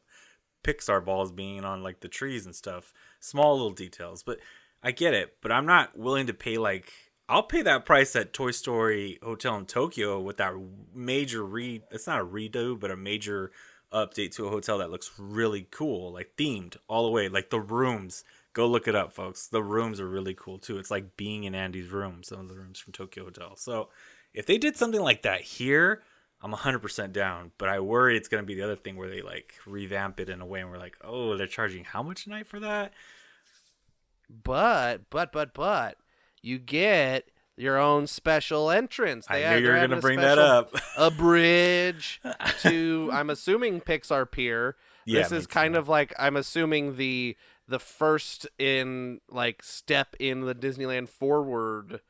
Pixar balls being on like the trees and stuff. Small little details, but I get it. But I'm not willing to pay I'll pay that price at Toy Story Hotel in Tokyo with that major it's not a redo, but a major update to a hotel that looks really cool, like themed all the way. Like the rooms, go look it up, folks. The rooms are really cool too. It's like being in Andy's room, some of the rooms from Tokyo Hotel. So if they did something like that here, I'm 100% down. But I worry it's going to be the other thing where they like revamp it in a way and we're like, oh, they're charging how much a night for that? But you get your own special entrance. I knew you were going to bring that up. A bridge to, I'm assuming, Pixar Pier. Yeah, this is kind of like, I'm assuming the first in like step in the Disneyland Forward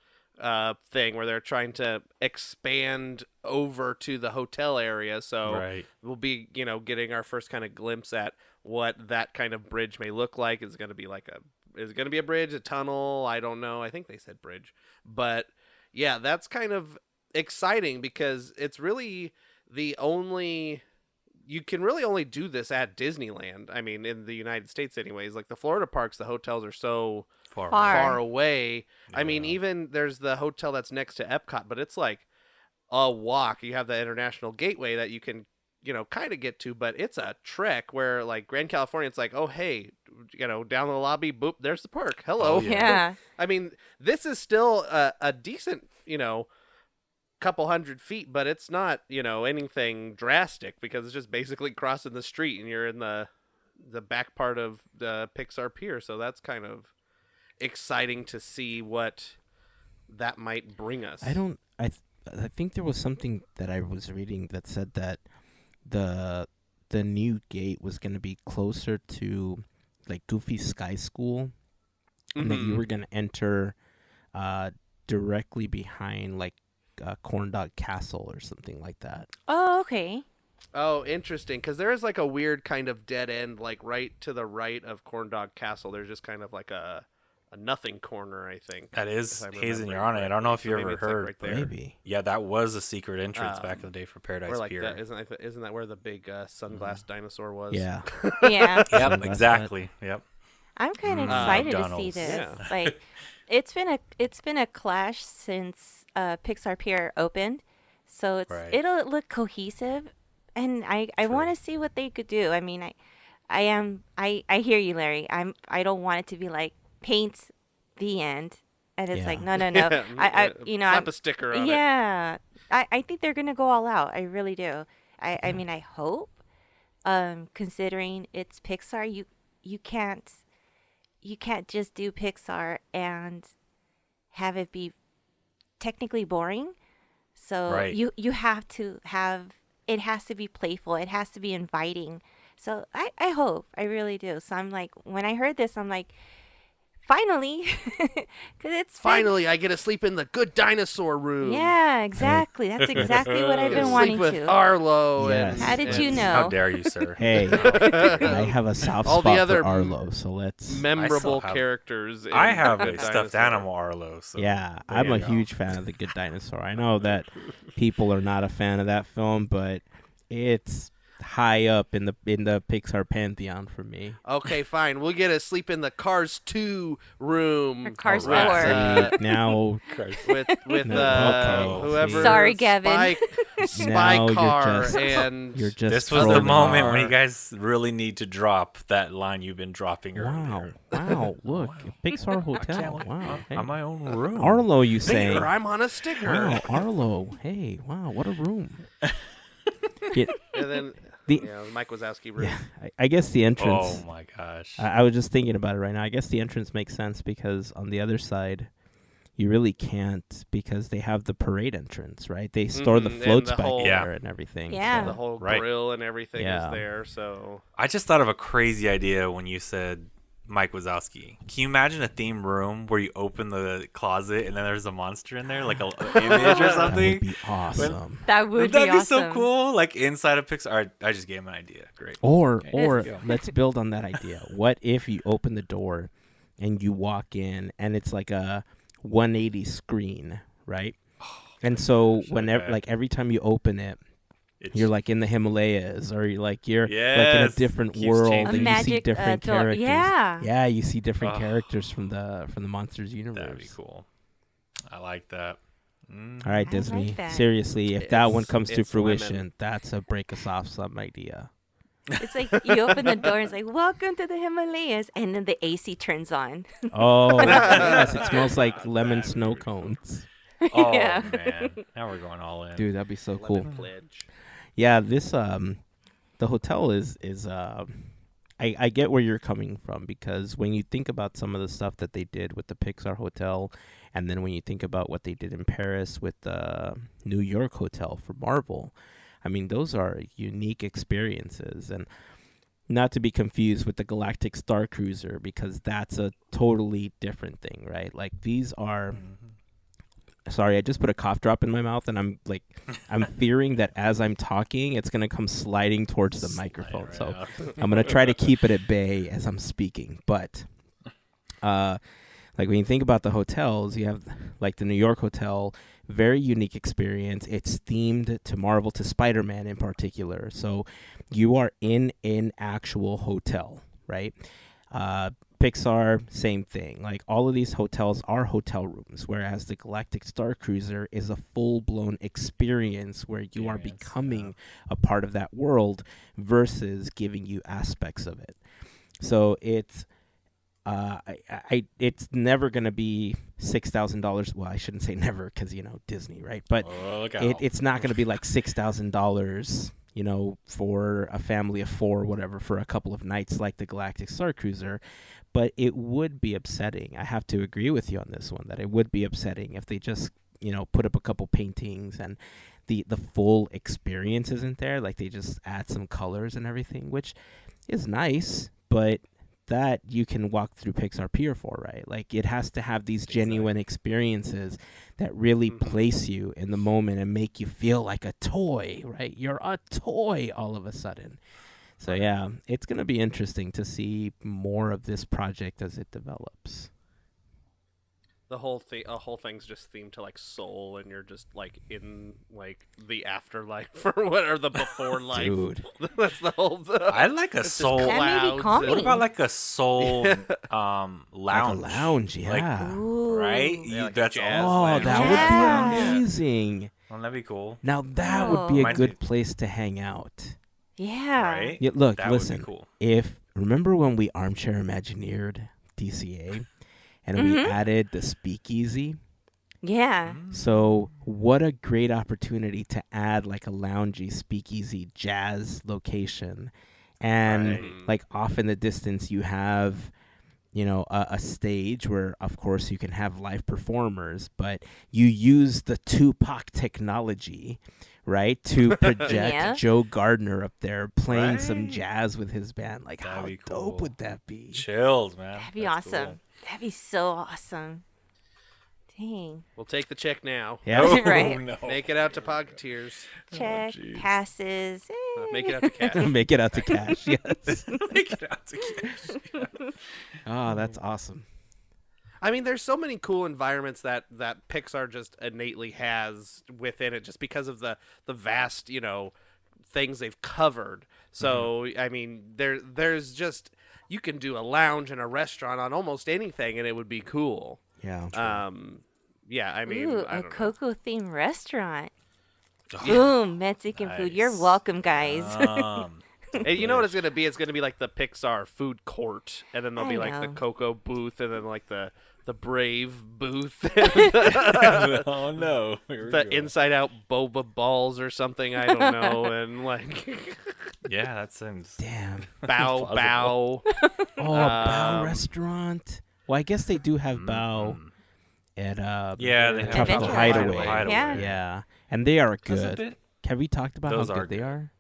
thing where they're trying to expand over to the hotel area. So we'll be, getting our first kind of glimpse at what that kind of bridge may look like. Is it going to be a bridge, a tunnel? I don't know. I think they said bridge. But yeah, that's kind of exciting because it's really you can really only do this at Disneyland. I mean, in the United States anyways. Like the Florida parks, the hotels are so far away. Yeah. I mean, even there's the hotel that's next to Epcot, but it's like a walk. You have the International Gateway that you can kind of get to, but it's a trek where like Grand California, it's like, oh, hey, down the lobby, boop, there's the park. Hello. Oh, yeah. I mean, this is still a decent, couple 100 feet, but it's not, anything drastic because it's just basically crossing the street and you're in the back part of the Pixar Pier. So that's kind of exciting to see what that might bring us. I think there was something that I was reading that said that the new gate was going to be closer to like Goofy's Sky School, and that you were going to enter directly behind like Corn Dog Castle or something like that. Oh, okay. Oh, interesting, because there is like a weird kind of dead end, like right to the right of Corn Dog Castle. There's just kind of like a nothing corner, I think. That is Hazen, you're on it. I don't know if you ever heard. Like right there. Maybe. Yeah, that was a secret entrance back in the day for Paradise like Pier. Isn't that where the big sunglass dinosaur was? Yeah. Yeah. Yep, exactly. Yep. I'm kind of excited to see McDonald's. this. Yeah. Like, it's been a clash since Pixar Pier opened, so it'll look cohesive, and I want to see what they could do. I mean, I hear you, Larry. I don't want it to be like paint the end, and it's like no. I slap a sticker on it. Yeah, I think they're gonna go all out. I really do. I mean, I hope. Considering it's Pixar, you can't just do Pixar and have it be technically boring. So you have to have, it has to be playful. It has to be inviting. So I hope, I really do. So I'm like, when I heard this, I'm like, finally, because finally I get to sleep in the good dinosaur room. Yeah, exactly. That's exactly what I've been wanting sleep with to. Arlo. Yes. How did you know? How dare you, sir? Hey, I have a soft All spot the other for Arlo, so let's. memorable have- characters. in I have The a Good stuffed Dinosaur. animal Arlo. So Yeah, there I'm you a go. huge fan of The Good Dinosaur. I know that people are not a fan of that film, but it's high up in the Pixar pantheon for me. Okay, fine. We'll get to sleep in the Cars 2 room. Or Cars with, 4. Now, with No, whoever. Sorry, Gavin. Spy Now car you're and just This was the trolling. moment when you guys really need to drop that line you've been dropping Wow, earlier. wow! Look, Pixar Hotel. Can't- Wow, hey. On my own room. Arlo, you saying? sticker. I'm on a sticker. Wow, Arlo. Hey, wow, what a room. It, And then The- Mike Wazowski room. yeah, I guess the entrance. Oh my gosh. I was just thinking about it right now. I guess the entrance makes sense because on the other side, you really can't because they have the parade entrance, right? They store the Mhm, and floats the back whole- there and everything. Yeah. The whole Right. grill and everything Yeah. is there. So I just thought of a crazy idea when you said Mike Wazowski. Can you imagine a theme room where you open the closet and then there's a monster in there, like an image or That something? would be awesome. That would Wouldn't that be awesome. so cool? Like inside of Pixar. I just gave him an idea. Great. Or Let's go. let's build on that idea. What if you open the door and you walk in and it's like a 180 screen, right? And so whenever okay. like every time you open it, It's, you're like in the Himalayas or you're like in a Yes, different keeps world changing. A and you see magic different door. characters. Yeah. Yeah, you see different Oh. characters from the Monsters universe. that'd be cool. I like that. Mm. All right, I like Disney. that. Seriously, if that one comes to it's women. fruition, that's a break us off some idea. It's like you open the door and it's like, welcome to the Himalayas. And then the AC turns on. Oh, yes, it smells like lemon That'd be snow pretty cool. cones. Oh Yeah. man, now we're going all in. Dude, that'd be so cool. Lemon pledge. Yeah, this the hotel is I get where you're coming from because when you think about some of the stuff that they did with the Pixar hotel and then when you think about what they did in Paris with the New York hotel for Marvel, I mean those are unique experiences and not to be confused with the Galactic Star Cruiser because that's a totally different thing, right? Like these are Sorry, I just put a cough drop in my mouth, and I'm fearing that as I'm talking, it's gonna come sliding towards the microphone. Right So out. I'm gonna try to keep it at bay as I'm speaking. But, like when you think about the hotels, you have like the New York hotel, very unique experience. It's themed to Marvel, to Spider-Man in particular. So you are in an actual hotel, right? Pixar, same thing. Like all of these hotels are hotel rooms, whereas the Galactic Star Cruiser is a full-blown experience where you are Experience, becoming a part of that world versus giving you aspects of it. So it's it's never gonna be $6,000. Well, I shouldn't say never because Disney, right? But Oh, look out. it's not gonna be like $6,000. For a family of four, whatever, for a couple of nights like the Galactic Star Cruiser. But it would be upsetting. I have to agree with you on this one, that it would be upsetting if they just, put up a couple paintings and the full experience isn't there. Like they just add some colors and everything, which is nice, but that you can walk through Pixar Pier for, right? Like it has to have these genuine experiences that really place you in the moment and make you feel like a toy, right? You're a toy all of a sudden. So yeah, it's going to be interesting to see more of this project as it develops. The whole thing's just themed to like soul, and you're just like in like the afterlife or what, or the before life. Dude. That's the whole. I like a just soul. That may be clouds calming. What about like a soul lounge? Like a lounge, yeah. Ooh. Right? Yeah, like a That's jazz Oh, lounge. that Yeah. would be amazing. Well, that'd be cool. Now that would be a Reminds me- good place to hang out. Yeah. Right? Yeah, look, That listen. would be cool. If remember when we armchair imagineered DCA and we added the speakeasy? Yeah. So what a great opportunity to add like a loungy speakeasy jazz location. And Right. like off in the distance you have a stage where of course you can have live performers, but you use the Tupac technology, right, to project Yeah. Joe Gardner up there playing some Right. jazz with his band. Like That'd how be dope cool. would that be? Chills, man. That'd be That's awesome. cool. That'd be so awesome. Dang. We'll take the check now. Yeah. Oh, Right. no. Make it out to Podketeers. Check, jeez. passes. Make it out to cash. Make it out to cash. Yes. Make it out to cash. Oh, that's awesome. I mean, there's so many cool environments that Pixar just innately has within it, just because of the vast, things they've covered. So I mean, there's just, you can do a lounge and a restaurant on almost anything, and it would be cool. Yeah. Yeah, I mean, Ooh, I a don't know. cocoa themed restaurant. Oh, Boom, Mexican food. You're nice. welcome, guys. And you know what it's gonna be? It's gonna be like the Pixar food court, and then there'll I be like the know. Cocoa booth, and then like the Brave booth, Oh no! Here we the go. Inside Out boba balls or something. I don't know, and like Yeah, that sounds. Damn. Bow Plausible. Bow. Oh, Bao restaurant. Well, I guess they do have Bao Mm. at Yeah, they have Adventure Tropical Hideaway. Yeah. Yeah, and they are That's a good. bit- Have we talked about Those how are good they good. are?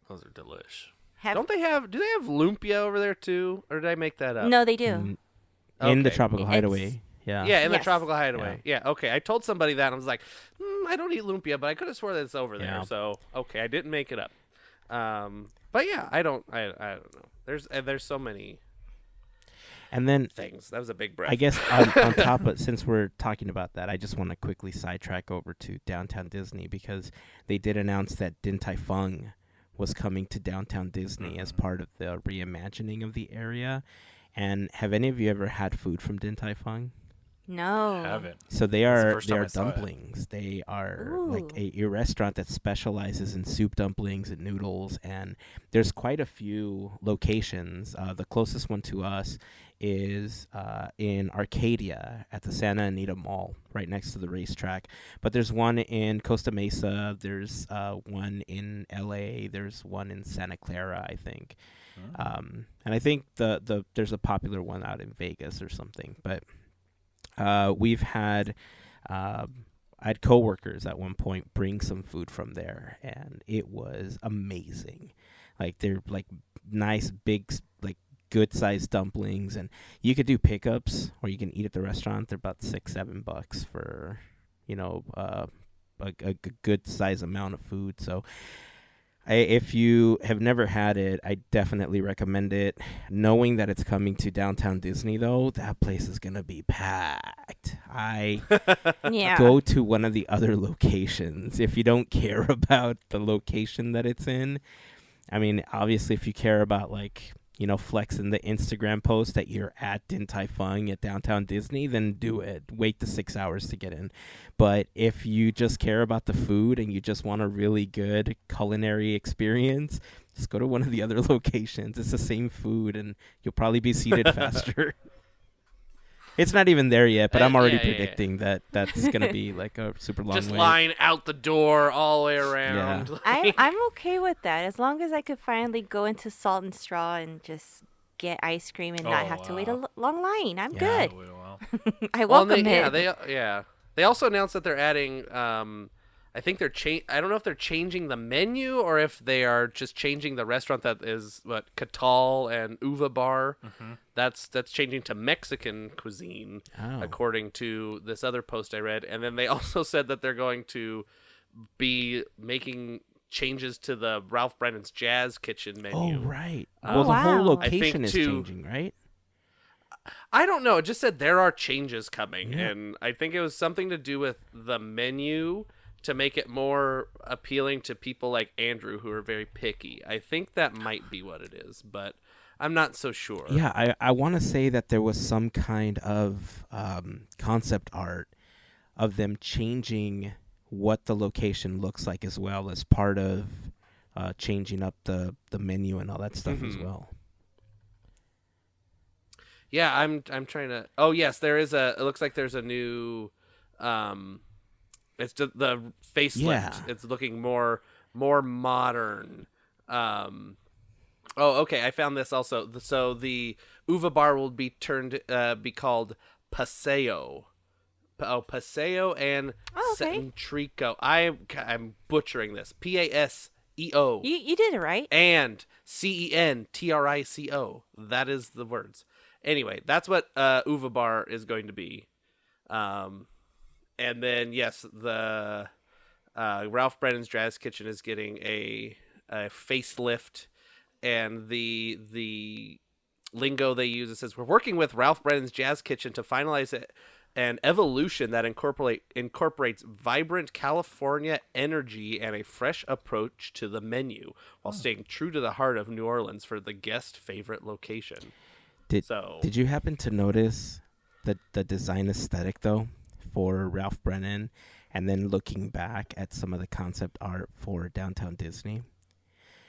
Those are delish. Do they have lumpia over there too, or did I make that up? No, they do. Mm, In the Okay. Tropical It's- Hideaway. Yeah. Yeah, in the Yes. Tropical Hideaway. Yeah. Okay. I told somebody that, and I was like, I don't eat lumpia, but I could have swore that it's over there. Yeah. So okay, I didn't make it up. But yeah, I don't know. There's so many And then things. That was a big breath. I guess on top of, since we're talking about that, I just want to quickly sidetrack over to Downtown Disney because they did announce that Din Tai Fung was coming to Downtown Disney as part of the reimagining of the area. And have any of you ever had food from Din Tai Fung? No. Haven't. So they That's the are first time I saw it. dumplings. They are like Ooh. a restaurant that specializes in soup dumplings and noodles, and there's quite a few locations. The closest one to us is in Arcadia at the Santa Anita Mall, right next to the racetrack. But there's one in Costa Mesa. There's one in LA. There's one in Santa Clara, I think. And I think there's a popular one out in Vegas or something. But we've had I had coworkers at one point bring some food from there, and it was amazing. Like they're like nice big like good sized dumplings, and you could do pickups or you can eat at the restaurant. They're about $6-7 for a good size amount of food. So if you have never had it, I definitely recommend it. Knowing that it's coming to Downtown Disney, though, that place is going to be packed. I Yeah. go to one of the other locations if you don't care about the location that it's in. I mean, obviously, if you care about, like, flexing the Instagram post that you're at Din Tai Fung at Downtown Disney, then do it. Wait the 6 hours to get in. But if you just care about the food and you just want a really good culinary experience, just go to one of the other locations. It's the same food, and you'll probably be seated faster. It's not even there yet, but I'm already predicting that that's going to be like a super long just wait. line out the door all the way around. I'm okay with that as long as I could finally go into Salt and Straw and just get ice cream and not Oh, have to wait a wow. long line. I'm Yeah. good. Wait a while. I Well, welcome it. They also announced that they're adding. I think they're I don't know if they're changing the menu or if they are just changing the restaurant that is Catal and Uva Bar. Mm-hmm. That's changing to Mexican cuisine, Oh. according to this other post I read. And then they also said that they're going to be making changes to the Ralph Brennan's Jazz Kitchen menu. Oh, right. Oh, Well, the whole wow. location is too- changing, right? I don't know. It just said there are changes coming, Yeah. and I think it was something to do with the menu to make it more appealing to people like Andrew who are very picky. I think that might be what it is, but I'm not so sure. Yeah, I want to say that there was some kind of concept art of them changing what the location looks like as well as part of changing up the menu and all that stuff as Mhm. well. Yeah, I'm trying to. Oh yes, there is a. It looks like there's a new. It's the facelift. Yeah. It's looking more modern. Oh, okay. I found this also. So the Uva Bar will be be called Paseo. Paseo and Oh, okay. Centrico. I'm butchering this. Paseo You did it right. and Centrico. That is the words. Anyway, that's what Uva Bar is going to be. And then, yes, the Ralph Brennan's Jazz Kitchen is getting a facelift. And the lingo they use, it says, we're working with Ralph Brennan's Jazz Kitchen to finalize an evolution that incorporates vibrant California energy and a fresh approach to the menu, while staying true to the heart of New Orleans for the guest favorite location. Did you happen to notice the design aesthetic though for Ralph Brennan, and then looking back at some of the concept art for Downtown Disney?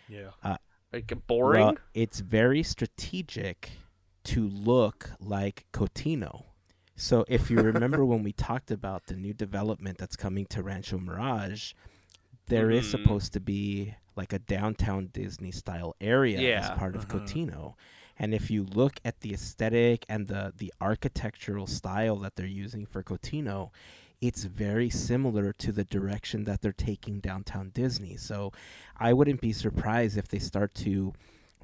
Yeah. Like boring? Well, it's very strategic to look like Cotino. So if you remember when we talked about the new development that's coming to Rancho Mirage, there is supposed to be like a Downtown Disney style area as part of Cotino. And if you look at the aesthetic and the architectural style that they're using for Cotino, it's very similar to the direction that they're taking Downtown Disney. So I wouldn't be surprised if they start to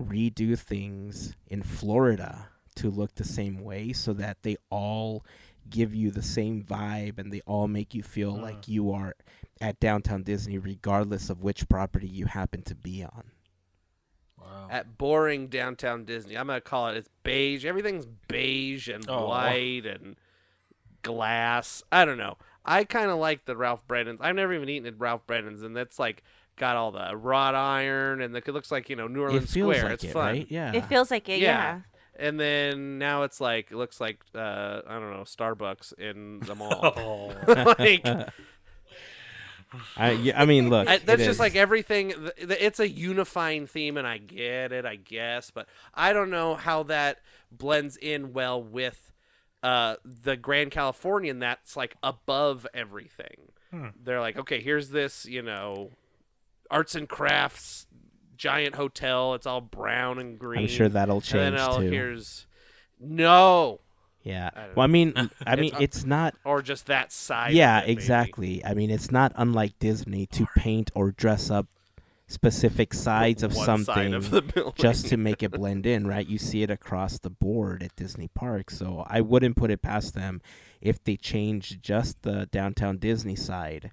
redo things in Florida to look the same way, so that they all give you the same vibe and they all make you feel like you are at Downtown Disney regardless of which property you happen to be on. Wow. At boring Downtown Disney, I'm going to call it, it's beige. Everything's beige and white and glass. I don't know. I kind of like the Ralph Brennan's. I've never even eaten at Ralph Brennan's, and that's like got all the wrought iron, and it looks like, New Orleans Square. Like it's it, fun. right? Yeah. It feels like it, yeah. And then now it's like, it looks like, I don't know, Starbucks in the mall. Like, I mean, look. that's just like everything. It's a unifying theme, and I get it, I guess. But I don't know how that blends in well with the Grand Californian that's like above everything. They're like, okay, here's this, arts and crafts giant hotel. It's all brown and green. I'm sure that'll change and then too. No. Yeah. I don't Well, know. I mean, it's not. Or just that side. Yeah, of it, maybe. exactly. I mean, it's not unlike Disney to paint or dress up specific sides of One something side of the building. just to make it blend in, right? You see it across the board at Disney parks. So I wouldn't put it past them if they changed just the Downtown Disney side,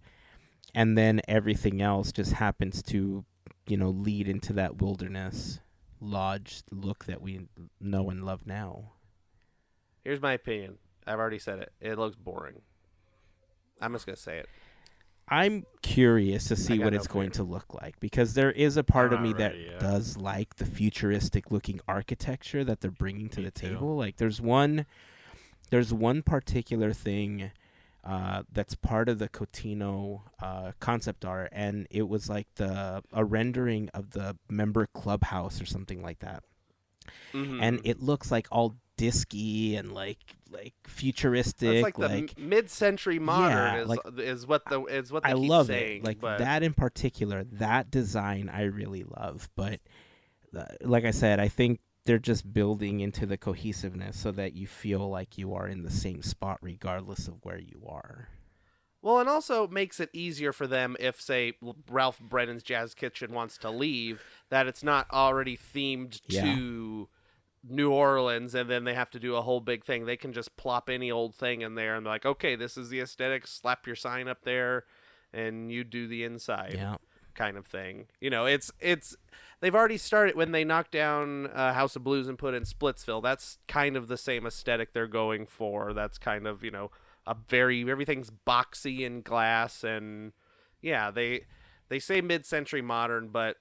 and then everything else just happens to, lead into that wilderness lodge look that we know and love now. Here's my opinion. I've already said it. It looks boring. I'm just going to say it. I'm curious to see what it's going to look like, because there is a part of me that does like the futuristic looking architecture that they're bringing to the table. Like there's one particular thing that's part of the Cotino concept art, and it was like a rendering of the member clubhouse or something like that. And it looks like all disky and like futuristic. It's like the mid-century modern is what they I keep love saying. It. Like but that in particular, that design I really love. But like I said, I think they're just building into the cohesiveness so that you feel like you are in the same spot regardless of where you are. Well, and also makes it easier for them if, say, Ralph Brennan's Jazz Kitchen wants to leave, that it's not already themed to New Orleans, and then they have to do a whole big thing. They can just plop any old thing in there and be like, okay, this is the aesthetic, slap your sign up there, and you do the inside kind of thing. It's they've already started when they knocked down House of Blues and put in Splitsville. That's kind of the same aesthetic they're going for. That's kind of, everything's boxy and glass, and they say mid-century modern, but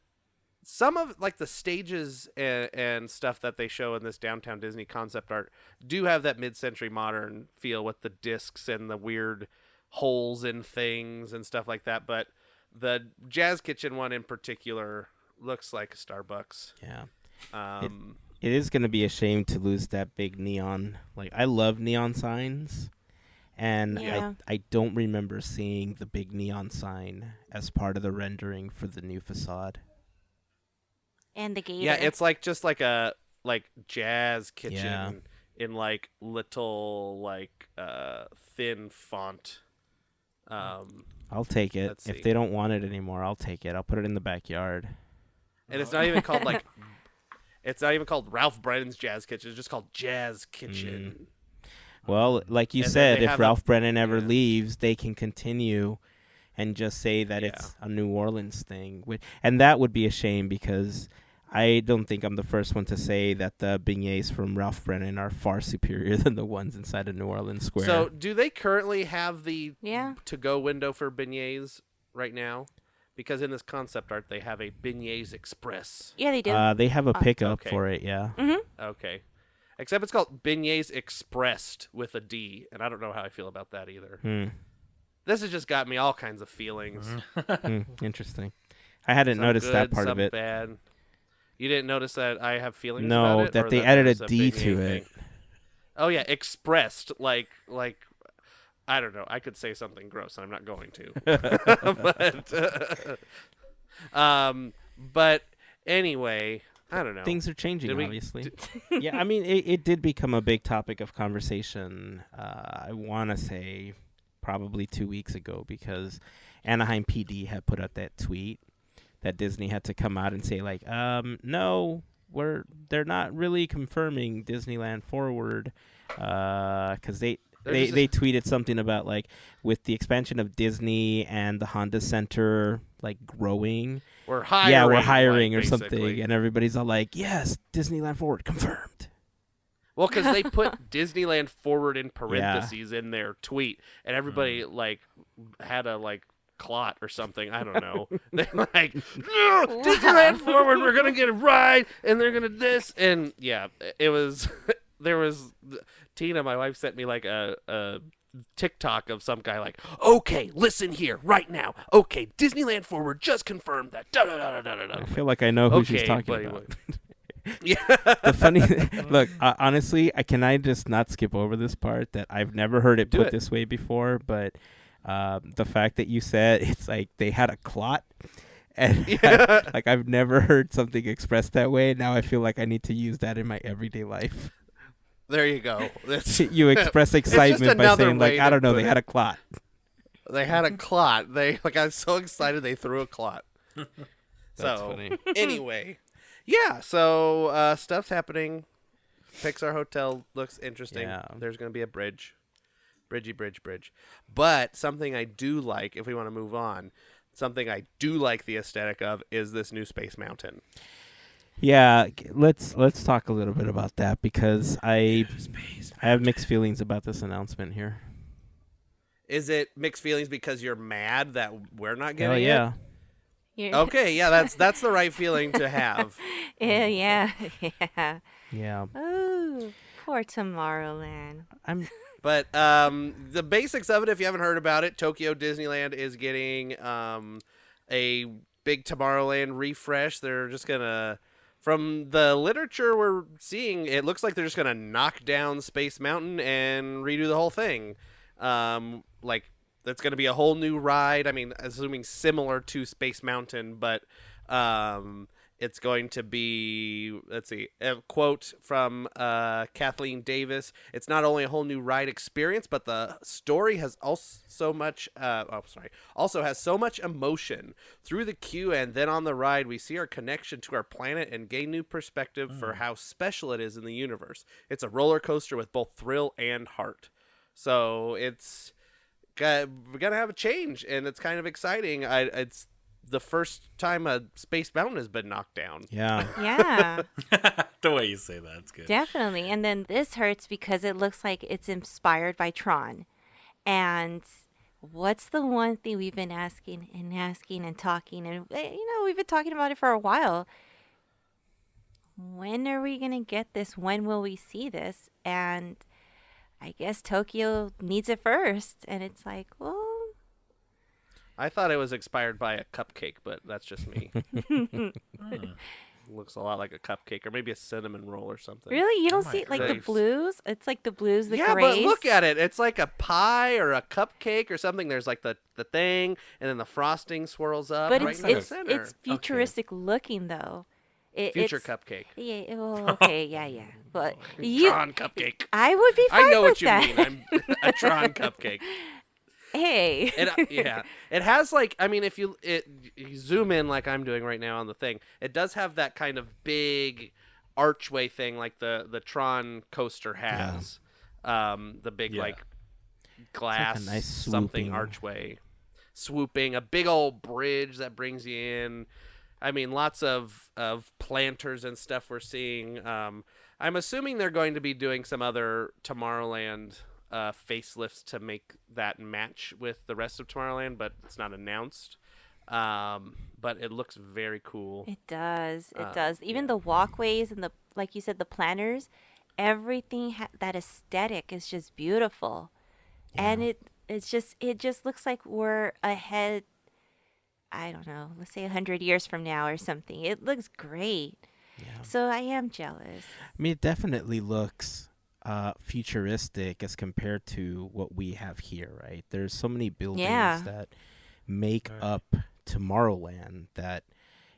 some of like the stages and stuff that they show in this Downtown Disney concept art do have that mid-century modern feel with the discs and the weird holes in things and stuff like that. But the Jazz Kitchen one in particular looks like a Starbucks. Yeah. It is going to be a shame to lose that big neon. Like, I love neon signs, and I don't remember seeing the big neon sign as part of the rendering for the new facade. And the gator. Yeah, it's like just like a Jazz Kitchen in like little thin font. I'll take it. If they don't want it anymore, I'll take it. I'll put it in the backyard. And it's not even called it's not even called Ralph Brennan's Jazz Kitchen. It's just called Jazz Kitchen. Well, like you said, if Ralph Brennan ever leaves, they can continue and just say that it's a New Orleans thing. And that would be a shame, because I don't think I'm the first one to say that the beignets from Ralph Brennan are far superior than the ones inside of New Orleans Square. So, do they currently have the Yeah. to-go window for beignets right now? Because in this concept art, they have a beignets express. Yeah, they do. They have a pickup okay. for it, yeah. Okay. Except it's called beignets expressed with a D, and I don't know how I feel about that either. This has just got me all kinds of feelings. Interesting. I hadn't Some noticed that good, part some of it. bad. You didn't notice that I have feelings No, about it? that or they added a there's D beignet to thing? it. Oh, yeah, expressed. Like I don't know. I could say something gross, and I'm not going to. But anyway, I don't know. Things are changing, Did we- obviously. Yeah, I mean, it did become a big topic of conversation, I want to say probably 2 weeks ago, because Anaheim PD had put up that tweet that Disney had to come out and say, like, no, they're not really confirming Disneyland Forward, because they tweeted something about, like, with the expansion of Disney and the Honda Center, like, growing. We're hiring. Yeah, we're hiring like, or something. basically. And everybody's all like, yes, Disneyland Forward, confirmed. Well, because they put Disneyland Forward in parentheses in their tweet, and everybody, like, had a, like, clot or something. I don't know. They're like, Disneyland Forward, we're going to get a ride, and they're going to this. And, yeah, it was, there was, Tina, my wife, sent me, like, a TikTok of some guy like, okay, listen here right now. Okay, Disneyland Forward just confirmed that. I feel like I know who she's talking about. Yeah. The funny look, honestly, can I just not skip over this part that I've never heard it put this way before, but the fact that you said it's like they had a clot, and like I've never heard something expressed that way. Now I feel like I need to use that in my everyday life. There you go. You express excitement by saying, like, I don't know, they had a clot. They had a clot. They I was so excited they threw a clot. That's funny. Anyway, yeah. So stuff's happening. Pixar Hotel looks interesting. Yeah. There's going to be a bridge. Bridge. But something I do like, if we want to move on, something I do like the aesthetic of is this new Space Mountain. Yeah, let's talk a little bit about that, because I have mixed feelings about this announcement here. Is it mixed feelings because you're mad that we're not Oh getting yeah. it? You're- Okay, yeah, that's the right feeling to have. yeah. Yeah. Oh, poor Tomorrowland. But the basics of it, if you haven't heard about it, Tokyo Disneyland is getting a big Tomorrowland refresh. They're just going to, from the literature we're seeing, it looks like they're just going to knock down Space Mountain and redo the whole thing. Like, that's going to be a whole new ride. I mean, assuming similar to Space Mountain, but it's going to be, let's see, a quote from Kathleen Davis. It's not only a whole new ride experience, but the story has also has so much emotion. Through the queue and then on the ride, we see our connection to our planet and gain new perspective for how special it is in the universe. It's a roller coaster with both thrill and heart. So we're gonna have a change, and it's kind of exciting. It's the first time a Space Mountain has been knocked down. Yeah. Yeah, The way you say that's good. definitely. And then this hurts because it looks like it's inspired by Tron. And what's the one thing we've been asking and talking, and we've been talking about it for a while. When are we gonna get this? When will we see this? And I guess Tokyo needs it first. And it's like, well, I thought it was inspired by a cupcake, but that's just me. Looks a lot like a cupcake, or maybe a cinnamon roll or something. really? You don't my see like the graves. blues? It's like the blues, the Yeah, grays. but look at it. It's like a pie or a cupcake or something. There's like the thing, and then the frosting swirls up But right it's in the it's center. it's futuristic looking though. Future it's, cupcake. Yeah. Well, okay. Yeah. But you, Tron cupcake. I would be fine I know with what you that. mean. I'm a Tron cupcake. Hey. It has like, I mean, if you zoom in like I'm doing right now on the thing, it does have that kind of big archway thing like the Tron coaster has. The big like glass It's like a nice something swooping. archway, swooping, a big old bridge that brings you in. I mean, lots of planters and stuff we're seeing. I'm assuming they're going to be doing some other Tomorrowland facelifts to make that match with the rest of Tomorrowland, but it's not announced. But it looks very cool. It does. It Uh, does. Even yeah. the walkways and the, like you said, the planners, everything that aesthetic is just beautiful. And Yeah. it just looks like we're ahead, I don't know, let's say 100 years from now or something. It looks great. Yeah. So I am jealous. I mean, it definitely looks futuristic as compared to what we have here, right? There's so many buildings Yeah. that make Right. up Tomorrowland that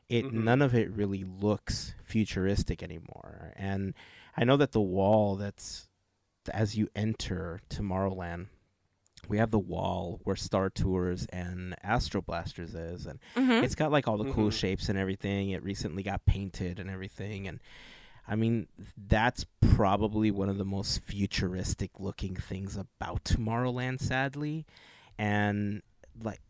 Mm-hmm. none of it really looks futuristic anymore. And I know that the wall that's as you enter Tomorrowland, we have the wall where Star Tours and Astro Blasters is, and Mhm. it's got like all the cool Mm-hmm. shapes and everything. It recently got painted and everything, and I mean, that's probably one of the most futuristic looking things about Tomorrowland, sadly. And like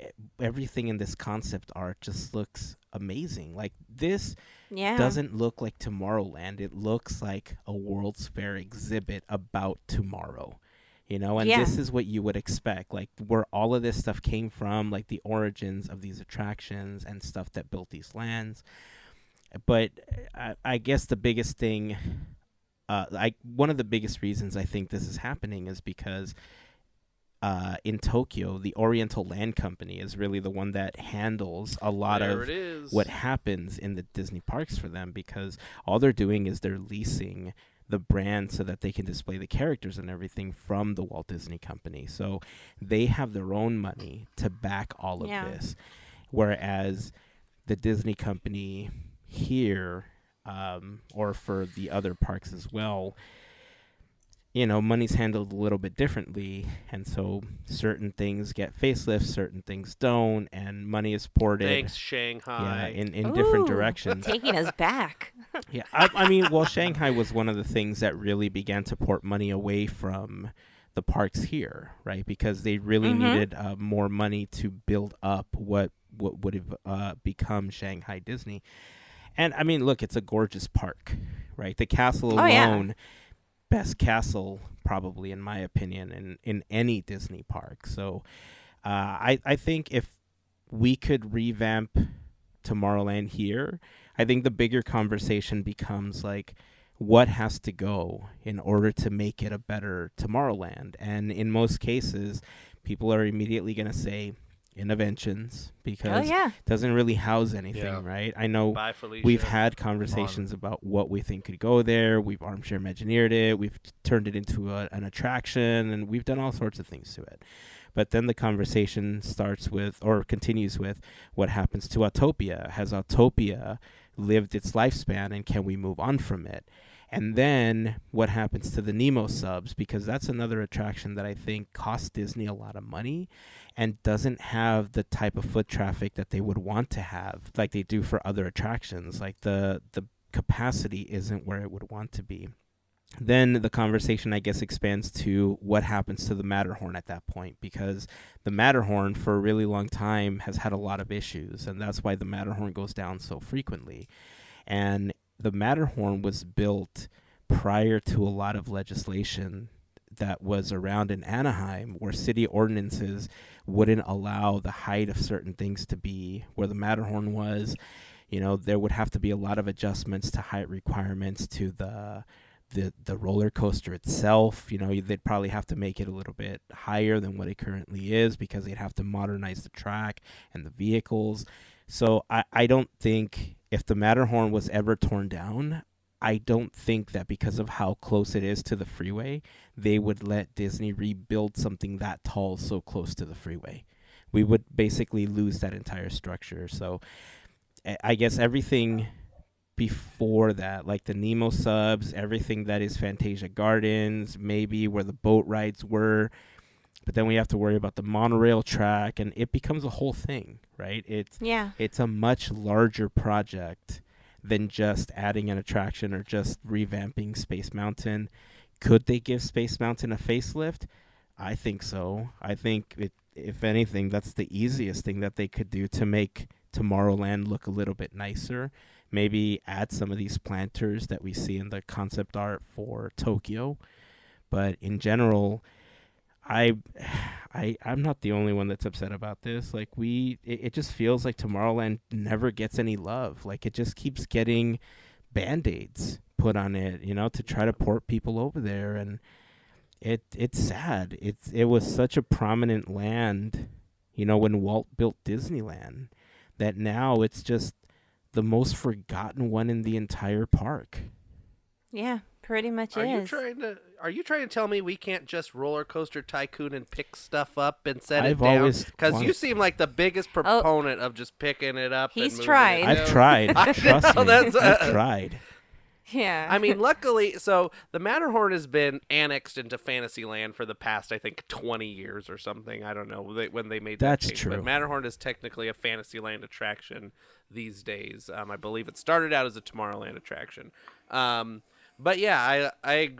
everything in this concept art just looks amazing. Like this Yeah. doesn't look like Tomorrowland. It looks like a World's Fair exhibit about tomorrow. You know, and Yeah. this is what you would expect, like where all of this stuff came from, like the origins of these attractions and stuff that built these lands. But I guess the biggest thing, one of the biggest reasons I think this is happening is because in Tokyo, the Oriental Land Company is really the one that handles a lot There of it is. what happens in the Disney parks for them, because all they're doing is they're leasing the brand so that they can display the characters and everything from the Walt Disney Company. So they have their own money to back all of Yeah. this. Whereas the Disney Company here, or for the other parks as well, you know, money's handled a little bit differently, and so certain things get facelifts, certain things don't, and money is ported, Thanks, Shanghai. in different Ooh, directions. taking us back. Yeah, I mean, well, Shanghai was one of the things that really began to port money away from the parks here, right? Because they really Mhm. needed more money to build up what would have become Shanghai Disney. And I mean, look, it's a gorgeous park, right? The castle Oh yeah. alone, best castle probably in my opinion in any Disney park. So I think if we could revamp Tomorrowland here, I think the bigger conversation becomes like what has to go in order to make it a better Tomorrowland. And in most cases, people are immediately going to say interventions Oh because yeah. it doesn't really house anything, Yeah. right? I know Bye, Felicia. we've had conversations about what we think could go there. We've armchair imagineered it. We've turned it into an attraction, and we've done all sorts of things to it. But then the conversation starts with, or continues with, what happens to Autopia? Has Autopia lived its lifespan, and can we move on from it? And then what happens to the Nemo subs? Because that's another attraction that I think costs Disney a lot of money and doesn't have the type of foot traffic that they would want to have, like they do for other attractions. Like the capacity isn't where it would want to be. Then the conversation, I guess, expands to what happens to the Matterhorn at that point, because the Matterhorn for a really long time has had a lot of issues, and that's why the Matterhorn goes down so frequently. And the Matterhorn was built prior to a lot of legislation that was around in Anaheim, where city ordinances wouldn't allow the height of certain things to be where the Matterhorn was. You know, there would have to be a lot of adjustments to height requirements to the roller coaster itself. You know, they'd probably have to make it a little bit higher than what it currently is because they'd have to modernize the track and the vehicles. So I don't think if the Matterhorn was ever torn down, I don't think that because of how close it is to the freeway, they would let Disney rebuild something that tall so close to the freeway. We would basically lose that entire structure. So I guess everything before that, like the Nemo subs, everything that is Fantasia Gardens, maybe where the boat rides were, but then we have to worry about the monorail track, and it becomes a whole thing, right? Yeah. It's a much larger project than just adding an attraction or just revamping Space Mountain. Could they give Space Mountain a facelift? I think so. I think if anything, that's the easiest thing that they could do to make Tomorrowland look a little bit nicer. Maybe add some of these planters that we see in the concept art for Tokyo. But in general, I, I'm not the only one that's upset about this. Like it just feels like Tomorrowland never gets any love. Like it just keeps getting band-aids put on it, to try to port people over there, and it's sad. It was such a prominent land, when Walt built Disneyland, that now it's just the most forgotten one in the entire park. Yeah, pretty much Are is. you trying to tell me we can't just roller coaster tycoon and pick stuff up and set I've it down? always Because you seem like the biggest proponent of just picking it up. He's and moving tried. It I've down. tried. Trust me. I've tried. Yeah. I mean, luckily, so the Matterhorn has been annexed into Fantasyland for the past, I think, 20 years or something. I don't know when they made that That's change. true. But Matterhorn is technically a Fantasyland attraction these days. I believe it started out as a Tomorrowland attraction. But yeah, I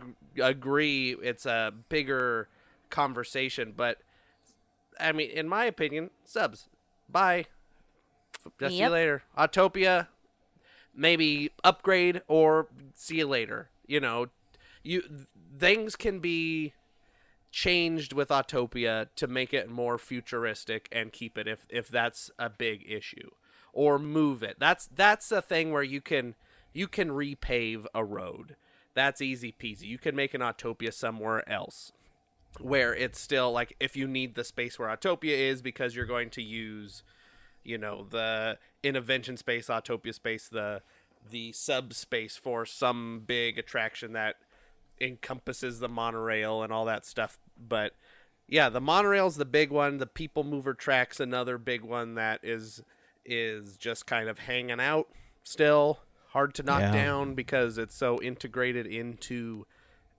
agree. It's a bigger conversation. But, I mean, in my opinion, subs. Bye. Just see you Yep. later. Autopia. Maybe upgrade or see you later. Things can be changed with Autopia to make it more futuristic and keep it if that's a big issue, or move it. That's a thing where you can repave a road. That's easy peasy. You can make an Autopia somewhere else where it's still like if you need the space where Autopia is because you're going to use the Intervention space, Autopia space, the subspace for some big attraction that encompasses the monorail and all that stuff. But yeah, the monorail's the big one. The People Mover track's another big one that is just kind of hanging out still. Hard to knock down because it's so integrated into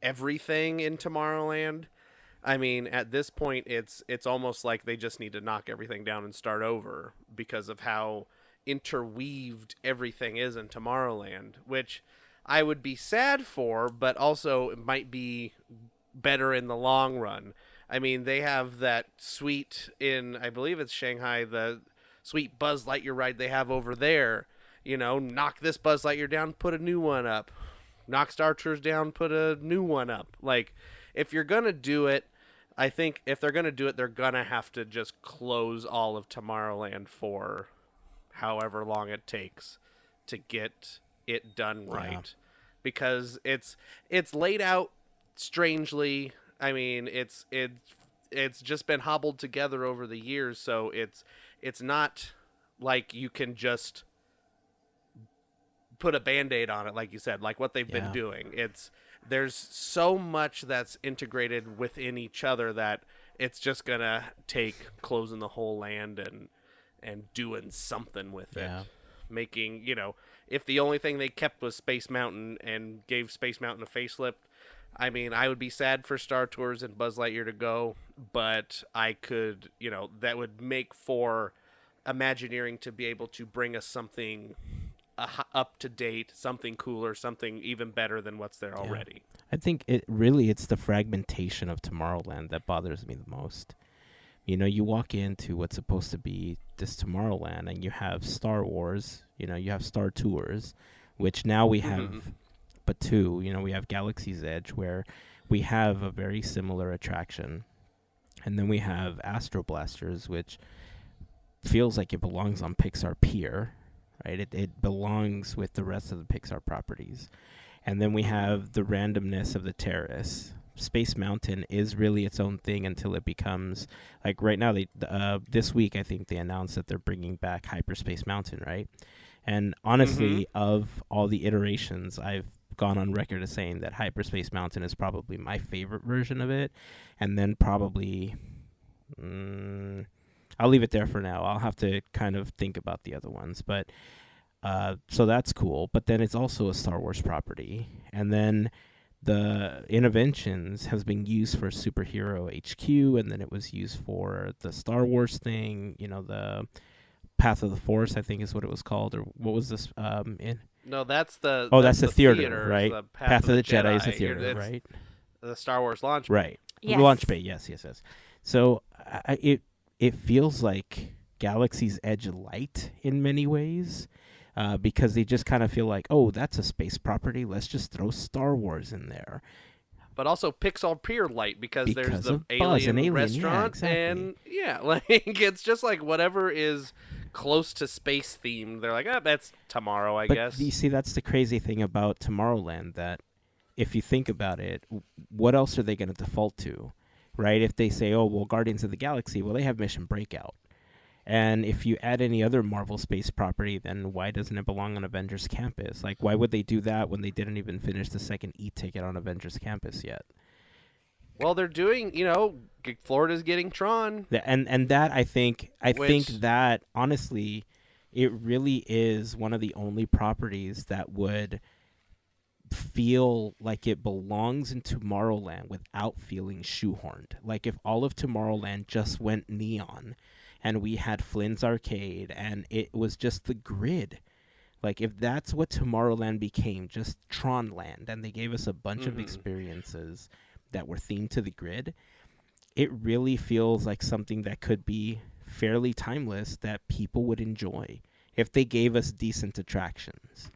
everything in Tomorrowland. I mean, at this point, it's almost like they just need to knock everything down and start over because of how interweaved everything is in Tomorrowland, which I would be sad for, but also it might be better in the long run. I mean, they have that sweet I believe it's Shanghai, the sweet Buzz Lightyear ride they have over there. Knock this Buzz Lightyear down, put a new one up. Knock Star Tours down, put a new one up. Like, if you're going to do it, I think if they're going to do it, they're going to have to just close all of Tomorrowland for however long it takes to get it done right. Yeah. Because it's laid out strangely. I mean, it's just been hobbled together over the years, so it's not like you can just put a Band-Aid on it, like you said, like what they've been doing. There's so much that's integrated within each other that it's just gonna take closing the whole land and doing something with it. Making, if the only thing they kept was Space Mountain and gave Space Mountain a facelift, I mean, I would be sad for Star Tours and Buzz Lightyear to go, but I could, that would make for Imagineering to be able to bring us something up to date, something cooler, something even better than what's there already. I think it's the fragmentation of Tomorrowland that bothers me the most. You walk into what's supposed to be this Tomorrowland and you have Star Wars, you have Star Tours, which now we have but two. We have Galaxy's Edge, where we have a very similar attraction. And then we have Astro Blasters, which feels like it belongs on Pixar Pier, right? It belongs with the rest of the Pixar properties. And then we have the randomness of the terrace. Space Mountain is really its own thing until it becomes, like right now, this week I think they announced that they're bringing back Hyperspace Mountain, right? And honestly, of all the iterations, I've gone on record as saying that Hyperspace Mountain is probably my favorite version of it. And then probably, I'll leave it there for now. I'll have to kind of think about the other ones. But so that's cool. But then it's also a Star Wars property. And then the Interventions has been used for Superhero HQ, and then it was used for the Star Wars thing, the Path of the Force, I think is what it was called, or what was this in? No, that's the that's the theater, right? The Path of the Jedi is the theater, right? The Star Wars launch, right? Yes. Launch bay, yes. So it feels like Galaxy's Edge light in many ways, because they just kind of feel like, oh, that's a space property. Let's just throw Star Wars in there. But also Pixar Pier Light because there's Because the of Buzz and Alien, restaurant, yeah, exactly. and like it's just like whatever is close to space themed. They're like, that's tomorrow, I But guess. you see, that's the crazy thing about Tomorrowland, that if you think about it, what else are they going to default to, right? If they say, oh, well, Guardians of the Galaxy, well, they have Mission Breakout. And if you add any other Marvel space property, then why doesn't it belong on Avengers Campus? Like, why would they do that when they didn't even finish the second e-ticket on Avengers Campus yet? Well, they're doing, Florida's getting Tron. And that, I think Which- that, honestly, it really is one of the only properties that would feel like it belongs in Tomorrowland without feeling shoehorned. Like, if all of Tomorrowland just went neon and we had Flynn's Arcade and it was just the grid, like, if that's what Tomorrowland became, just Tronland, and they gave us a bunch of experiences that were themed to the grid, it really feels like something that could be fairly timeless, that people would enjoy if they gave us decent attractions.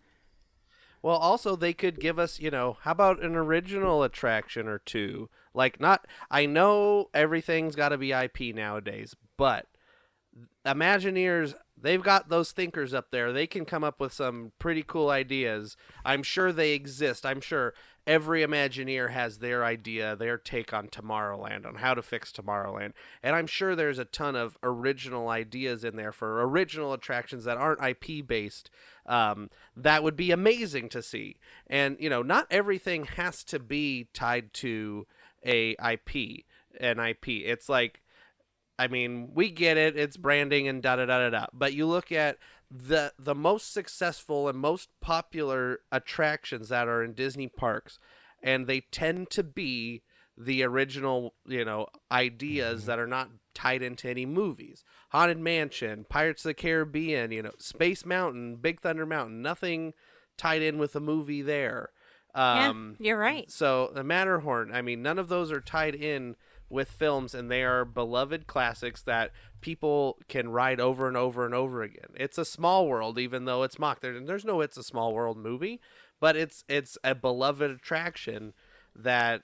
Well, also they could give us, how about an original attraction or two? Like, I know everything's got to be IP nowadays, but Imagineers, they've got those thinkers up there. They can come up with some pretty cool ideas. I'm sure they exist. I'm sure every Imagineer has their idea, their take on Tomorrowland, on how to fix Tomorrowland. And I'm sure there's a ton of original ideas in there for original attractions that aren't IP based. That would be amazing to see. And, not everything has to be tied to an IP. It's like, we get it. It's branding and da-da-da-da-da. But you look at the most successful and most popular attractions that are in Disney parks, and they tend to be the original, ideas that are not tied into any movies. Haunted Mansion, Pirates of the Caribbean, Space Mountain, Big Thunder Mountain, nothing tied in with a movie there. Yeah, you're right. So the Matterhorn, none of those are tied in with films, and they are beloved classics that people can ride over and over and over again. It's a small world, even though it's mocked. There's no It's a Small World movie, but it's a beloved attraction that,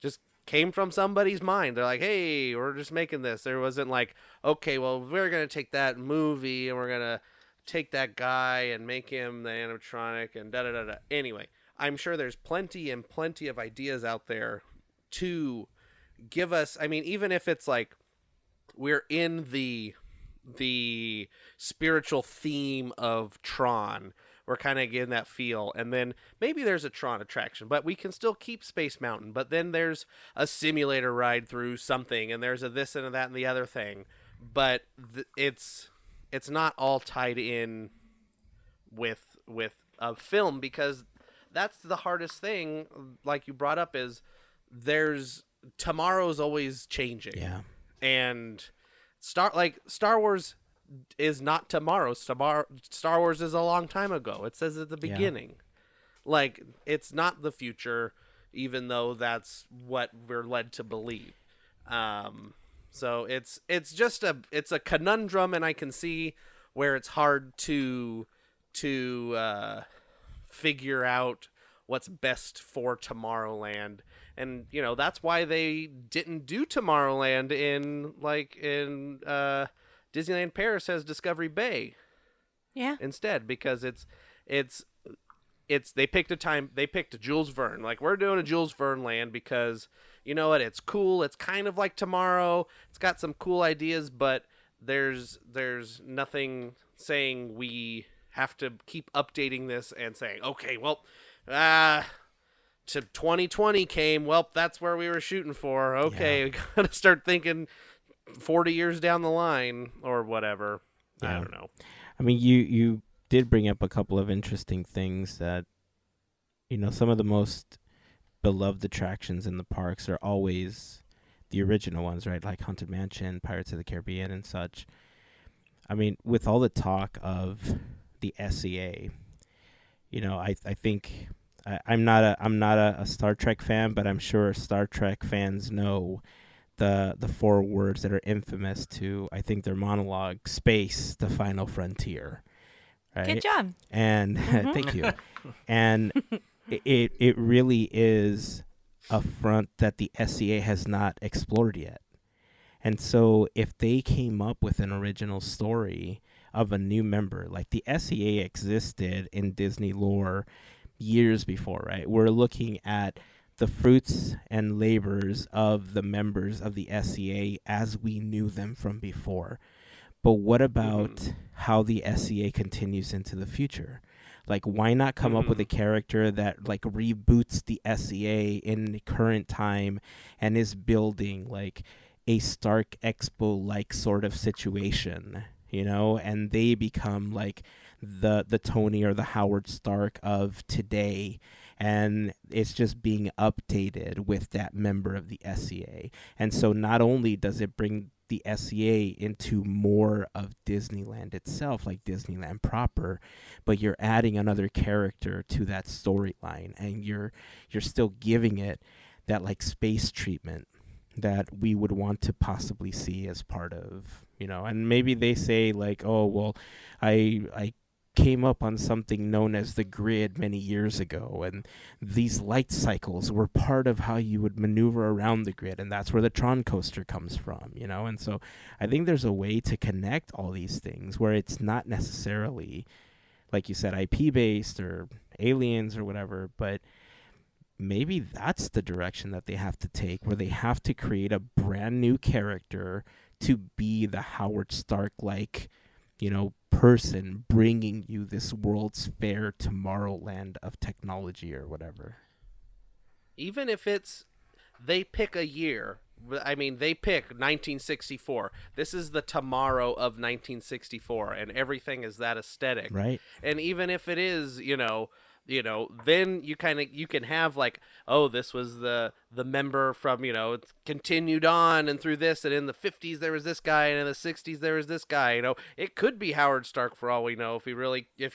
just came from somebody's mind. They're like, hey, we're just making this. There wasn't like, okay, well, we're going to take that movie and we're going to take that guy and make him the animatronic and da-da-da-da. Anyway, I'm sure there's plenty and plenty of ideas out there to give us, even if it's like we're in the spiritual theme of Tron, we're kind of getting that feel, and then maybe there's a Tron attraction, but we can still keep Space Mountain, but then there's a simulator ride through something, and there's a this and a that and the other thing, but it's not all tied in with a film, because that's the hardest thing, like you brought up, is tomorrow's always changing. Yeah. And Star Wars is not tomorrow. Star Wars is a long time ago. It says at the beginning. Like, it's not the future, even though that's what we're led to believe. So it's just a conundrum, and I can see where it's hard to figure out what's best for Tomorrowland. And, that's why they didn't do Tomorrowland in Disneyland Paris has Discovery Bay. Yeah. Instead, because they picked a Jules Verne. Like, we're doing a Jules Verne land because, you know what, it's cool. It's kind of like Tomorrow. It's got some cool ideas, but there's nothing saying we have to keep updating this and saying, okay, well, to 2020 came, well, that's where we were shooting for. Okay, we gotta start thinking 40 years down the line or whatever. I don't know. You did bring up a couple of interesting things that, some of the most beloved attractions in the parks are always the original ones, right? Like Haunted Mansion, Pirates of the Caribbean, and such. With all the talk of the S.E.A., I think I'm not a Star Trek fan, but I'm sure Star Trek fans know the four words that are infamous to, I think, their monologue: "Space, the final frontier." Right. Good job. And thank you. And it really is a front that the S.E.A. has not explored yet. And so if they came up with an original story of a new member, like the S.E.A. existed in Disney lore years before, right? We're looking at the fruits and labors of the members of the S.E.A. as we knew them from before. But what about how the S.E.A. continues into the future? Like, why not come up with a character that, like, reboots the S.E.A. in the current time and is building, like, a Stark Expo-like sort of situation, you know? And they become, like, the Tony or the Howard Stark of today, and it's just being updated with that member of the S.E.A. And so not only does it bring the S.E.A. into more of Disneyland itself, like Disneyland proper, but you're adding another character to that storyline, and you're still giving it that, like, space treatment that we would want to possibly see as part of, you know. And maybe they say, like, oh, well, I came up on something known as the grid many years ago, and these light cycles were part of how you would maneuver around the grid, and that's where the Tron coaster comes from, you know. And so I think there's a way to connect all these things where it's not necessarily, like you said, IP based or aliens or whatever, but maybe that's the direction that they have to take, where they have to create a brand new character to be the Howard Stark, like, you know, person bringing you this World's Fair Tomorrowland of technology or whatever. Even if it's, they pick a year. I mean, they pick 1964. This is the tomorrow of 1964, and everything is that aesthetic. Right. And even if it is, then you can have, like, oh, this was the member from, it's continued on and through this, and in the 50s there was this guy, and in the 60s there was this guy. It could be Howard Stark for all we know if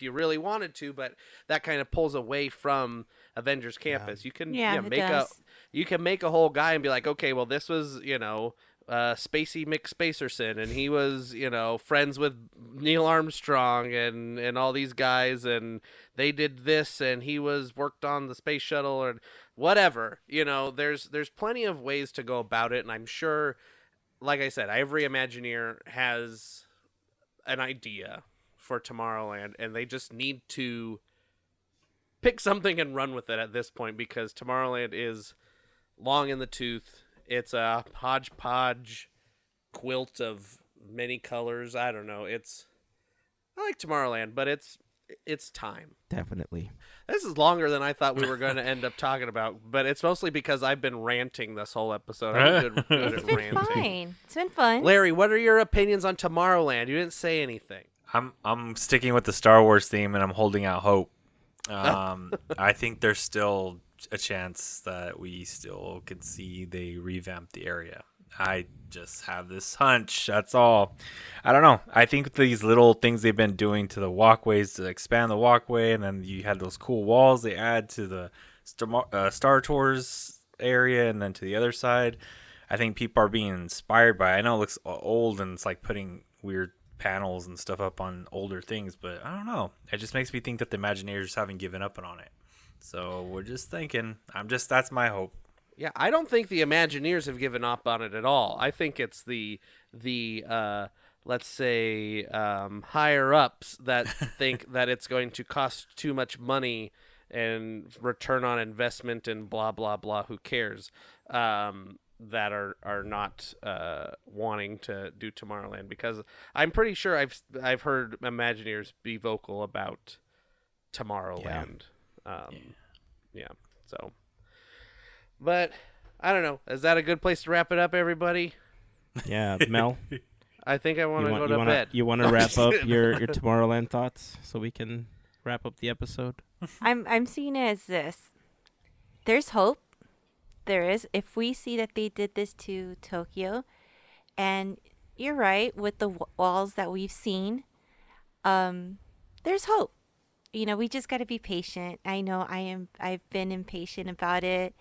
you really wanted to, but that kind of pulls away from Avengers Campus. You can you can make a whole guy and be like, okay, well, this was, Spacey McSpacerson, and he was, friends with Neil Armstrong and all these guys, and they did this, and he was worked on the space shuttle or whatever. There's plenty of ways to go about it, and I'm sure, like I said, every Imagineer has an idea for Tomorrowland, and they just need to pick something and run with it at this point, because Tomorrowland is long in the tooth. It's a hodgepodge quilt of many colors. I don't know. I like Tomorrowland, but it's time. Definitely. This is longer than I thought we were going to end up talking about, but it's mostly because I've been ranting this whole episode. I'm good It's at been ranting. fine. It's been fun. Larry, what are your opinions on Tomorrowland? You didn't say anything. I'm sticking with the Star Wars theme, and I'm holding out hope. I think there's still a chance that we still could see they revamp the area. I just have this hunch. That's all. I don't know. I think these little things they've been doing to the walkways to expand the walkway, and then you had those cool walls they add to the Star Tours area, and then to the other side. I think people are being inspired by it. I know it looks old, and it's like putting weird panels and stuff up on older things, but I don't know. It just makes me think that the Imagineers haven't given up on it. So we're just thinking. That's my hope. Yeah, I don't think the Imagineers have given up on it at all. I think it's the let's say higher ups that think that it's going to cost too much money and return on investment and blah blah blah. Who cares? That are not wanting to do Tomorrowland, because I'm pretty sure I've heard Imagineers be vocal about Tomorrowland. Yeah. So, but I don't know. Is that a good place to wrap it up, everybody? Yeah, Mel. I think I want to go to bed. You want to wrap up your Tomorrowland thoughts so we can wrap up the episode? I'm seeing it as this. There's hope. There is. If we see that they did this to Tokyo, and you're right with the walls that we've seen, there's hope. We just got to be patient. I know I've been impatient about it,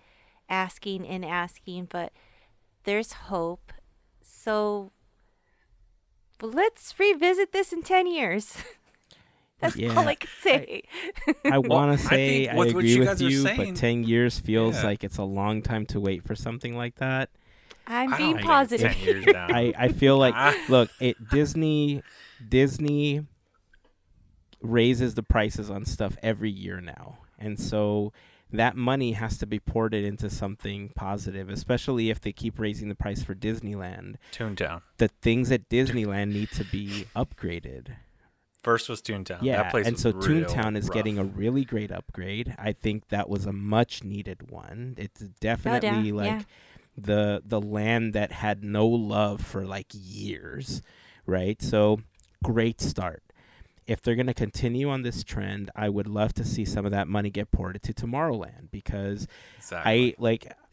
asking, but there's hope. So let's revisit this in 10 years. That's Yeah, all I can say. I want to I say think I with what agree you with guys are you, saying- but 10 years feels Yeah. like it's a long time to wait for something like that. I'm I being don't think it's positive. 10 years down. I feel like Ah. look, Disney raises the prices on stuff every year now. And so that money has to be ported into something positive, especially if they keep raising the price for Disneyland. Toontown. The things at Disneyland need to be upgraded. First was Toontown. Yeah, That place and was so real Toontown is rough. getting a really great upgrade. I think that was a much needed one. It's definitely like the land that had no love for like years, right? So great start. If they're going to continue on this trend, I would love to see some of that money get ported to Tomorrowland because Exactly.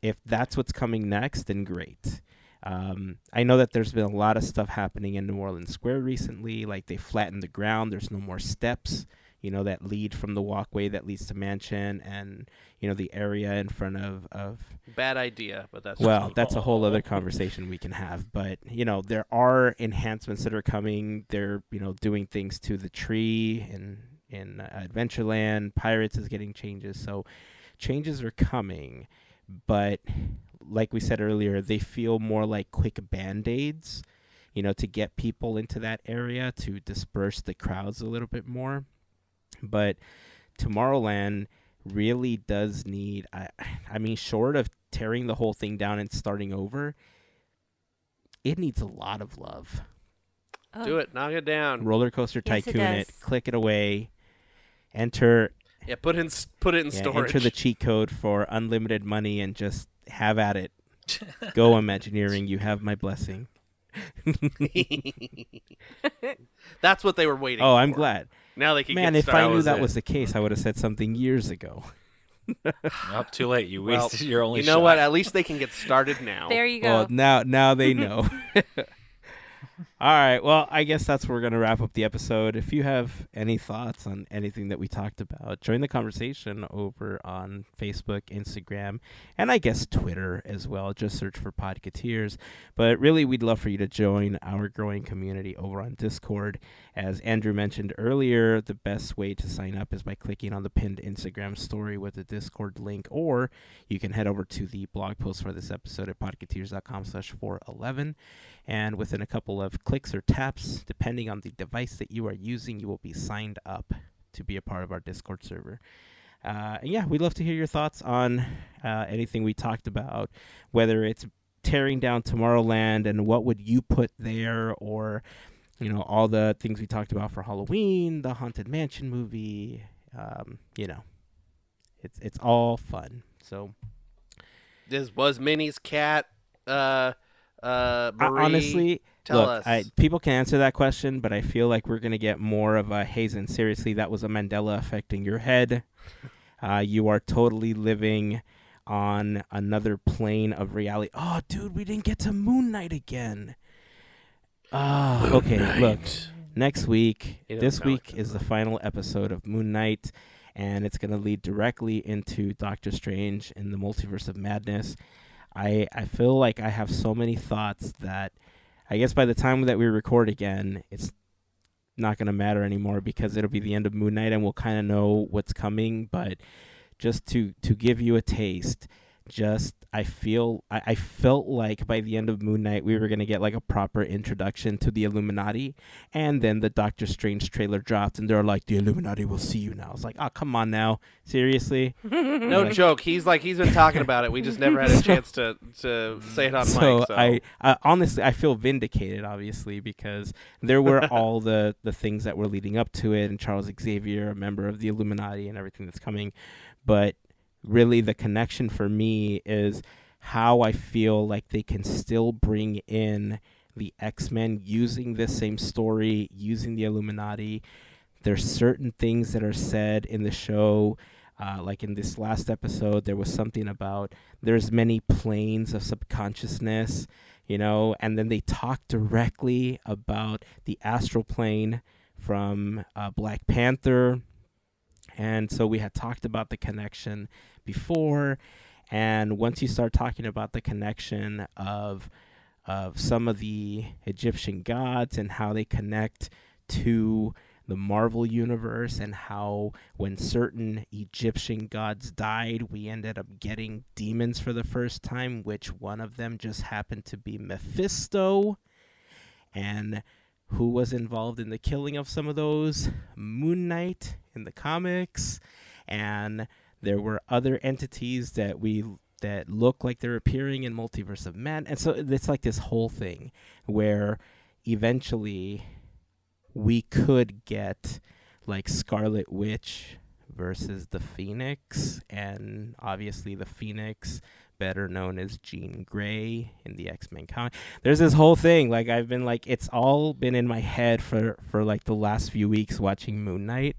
if that's what's coming next, then great. I know that there's been a lot of stuff happening in New Orleans Square recently. Like they flattened the ground. There's no more steps, that lead from the walkway that leads to Mansion and, the area in front of Bad idea, but that's well, that's a whole other conversation we can have. But, there are enhancements that are coming. They're, doing things to the tree in Adventureland. Pirates is getting changes. So changes are coming. But like we said earlier, they feel more like quick Band-Aids, to get people into that area to disperse the crowds a little bit more. But Tomorrowland really does need, I mean, short of tearing the whole thing down and starting over, it needs a lot of love. Oh, Do it. Knock it down. Roller Coaster Yes, it Tycoon it, does. click it away, enter Yeah, put it in storage. enter the cheat code for unlimited money and just have at it. Go Imagineering, you have my blessing. That's what they were waiting for. Oh, I'm glad. Now they can Man, get if started. I knew was that it. was the case, I would have said something years ago. Nope, too late. You Well, wasted your only you know shot. what? At least they can get started now. there you Well, go. now they know. All right. Well, I guess that's where we're going to wrap up the episode. If you have any thoughts on anything that we talked about, join the conversation over on Facebook, Instagram, and I guess Twitter as well. Just search for Podketeers. But really, we'd love for you to join our growing community over on Discord. As Andrew mentioned earlier, the best way to sign up is by clicking on the pinned Instagram story with the Discord link, or you can head over to the blog post for this episode at podketeers.com/411. And within a couple of clicks or taps, depending on the device that you are using, you will be signed up to be a part of our Discord server. And yeah, we'd love to hear your thoughts on anything we talked about, whether it's tearing down Tomorrowland and what would you put there, or all the things we talked about for Halloween, the Haunted Mansion movie. It's all fun. So This was Minnie's cat. Marie, honestly, tell look, us. people can answer that question, but I feel like we're going to get more of a Hazen. Seriously, that was a Mandela affecting your head. You are totally living on another plane of reality. Oh, dude, we didn't get to Moon Knight again. Okay, look, next week, It this doesn't sound week like is the final episode of Moon Knight, and it's going to lead directly into Doctor Strange in the Multiverse of Madness. I feel like I have so many thoughts that I guess by the time that we record again, it's not going to matter anymore because it'll be the end of Moon Knight and we'll kind of know what's coming. But just to give you a taste, I felt like by the end of Moon Knight we were going to get like a proper introduction to the Illuminati, and then the Doctor Strange trailer dropped and they're like, the Illuminati will see you now. I was like, oh, come on now, seriously. No joke. He's been talking about it. We just never had a chance to say it on So mic. So I honestly, I feel vindicated, obviously, because there were all the things that were leading up to it, and Charles Xavier, a member of the Illuminati, and everything that's coming. But really, the connection for me is how I feel like they can still bring in the X-Men using this same story, using the Illuminati. There's certain things that are said in the show. Like in this last episode, there was something about there's many planes of subconsciousness, and then they talk directly about the astral plane from Black Panther. And so we had talked about the connection before, And once you start talking about the connection of some of the Egyptian gods and how they connect to the Marvel universe, and how when certain Egyptian gods died, we ended up getting demons for the first time, which one of them just happened to be Mephisto. And who was involved in the killing of some of those? Moon Knight in the comics. And there were other entities that look like they're appearing in Multiverse of Man. And so it's like this whole thing where eventually we could get like Scarlet Witch versus the Phoenix, and obviously the Phoenix, better known as Jean Grey in the X-Men comic. There's this whole thing, like I've been like, it's all been in my head for like the last few weeks watching Moon Knight,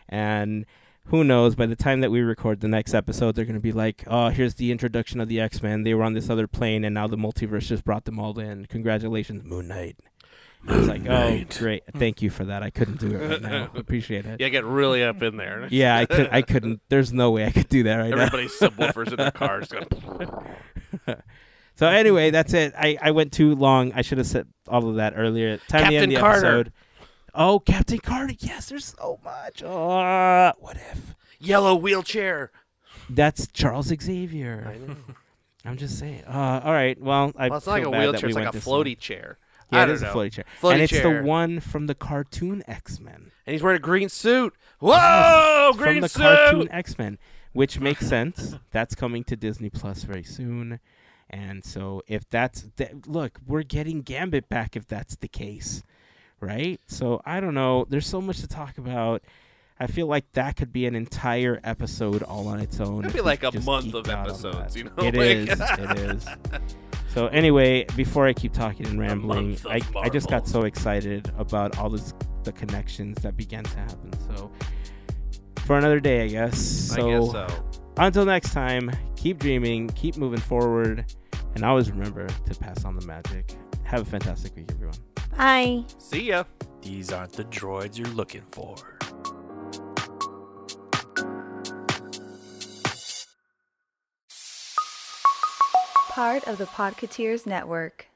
and who knows, by the time that we record the next episode, they're going to be like, oh, here's the introduction of the X-Men. They were on this other plane, and now the multiverse just brought them all in. Congratulations, Moon Knight. I was like, oh, great. Thank you for that. I couldn't do it right now. Appreciate it. Yeah, get really up in there. Yeah, I couldn't. There's no way I could do that right now. Everybody's subwoofers in their cars. So anyway, that's it. I went too long. I should have said all of that earlier. Time to end the episode. Oh, Captain Carter. Yes, there's so much. Oh, what if? Yellow wheelchair. That's Charles Xavier. I know. I'm just saying. All right. Well, it's not like a wheelchair. It's like a floaty chair. Yeah, it is a floaty chair. And it's the one from the cartoon X-Men. And he's wearing a green suit. Whoa, green suit! From the cartoon X-Men, which makes sense. That's coming to Disney Plus very soon. And so if that's... look, we're getting Gambit back if that's the case, right? So I don't know. There's so much to talk about. I feel like that could be an entire episode all on its own. It could be like a month of episodes, you know? It is. So anyway, before I keep talking and rambling, I just got so excited about all the connections that began to happen. So for another day, I guess. I guess so. Until next time, keep dreaming, keep moving forward, and always remember to pass on the magic. Have a fantastic week, everyone. Bye. See ya. These aren't the droids you're looking for. Part of the Podketeers Network.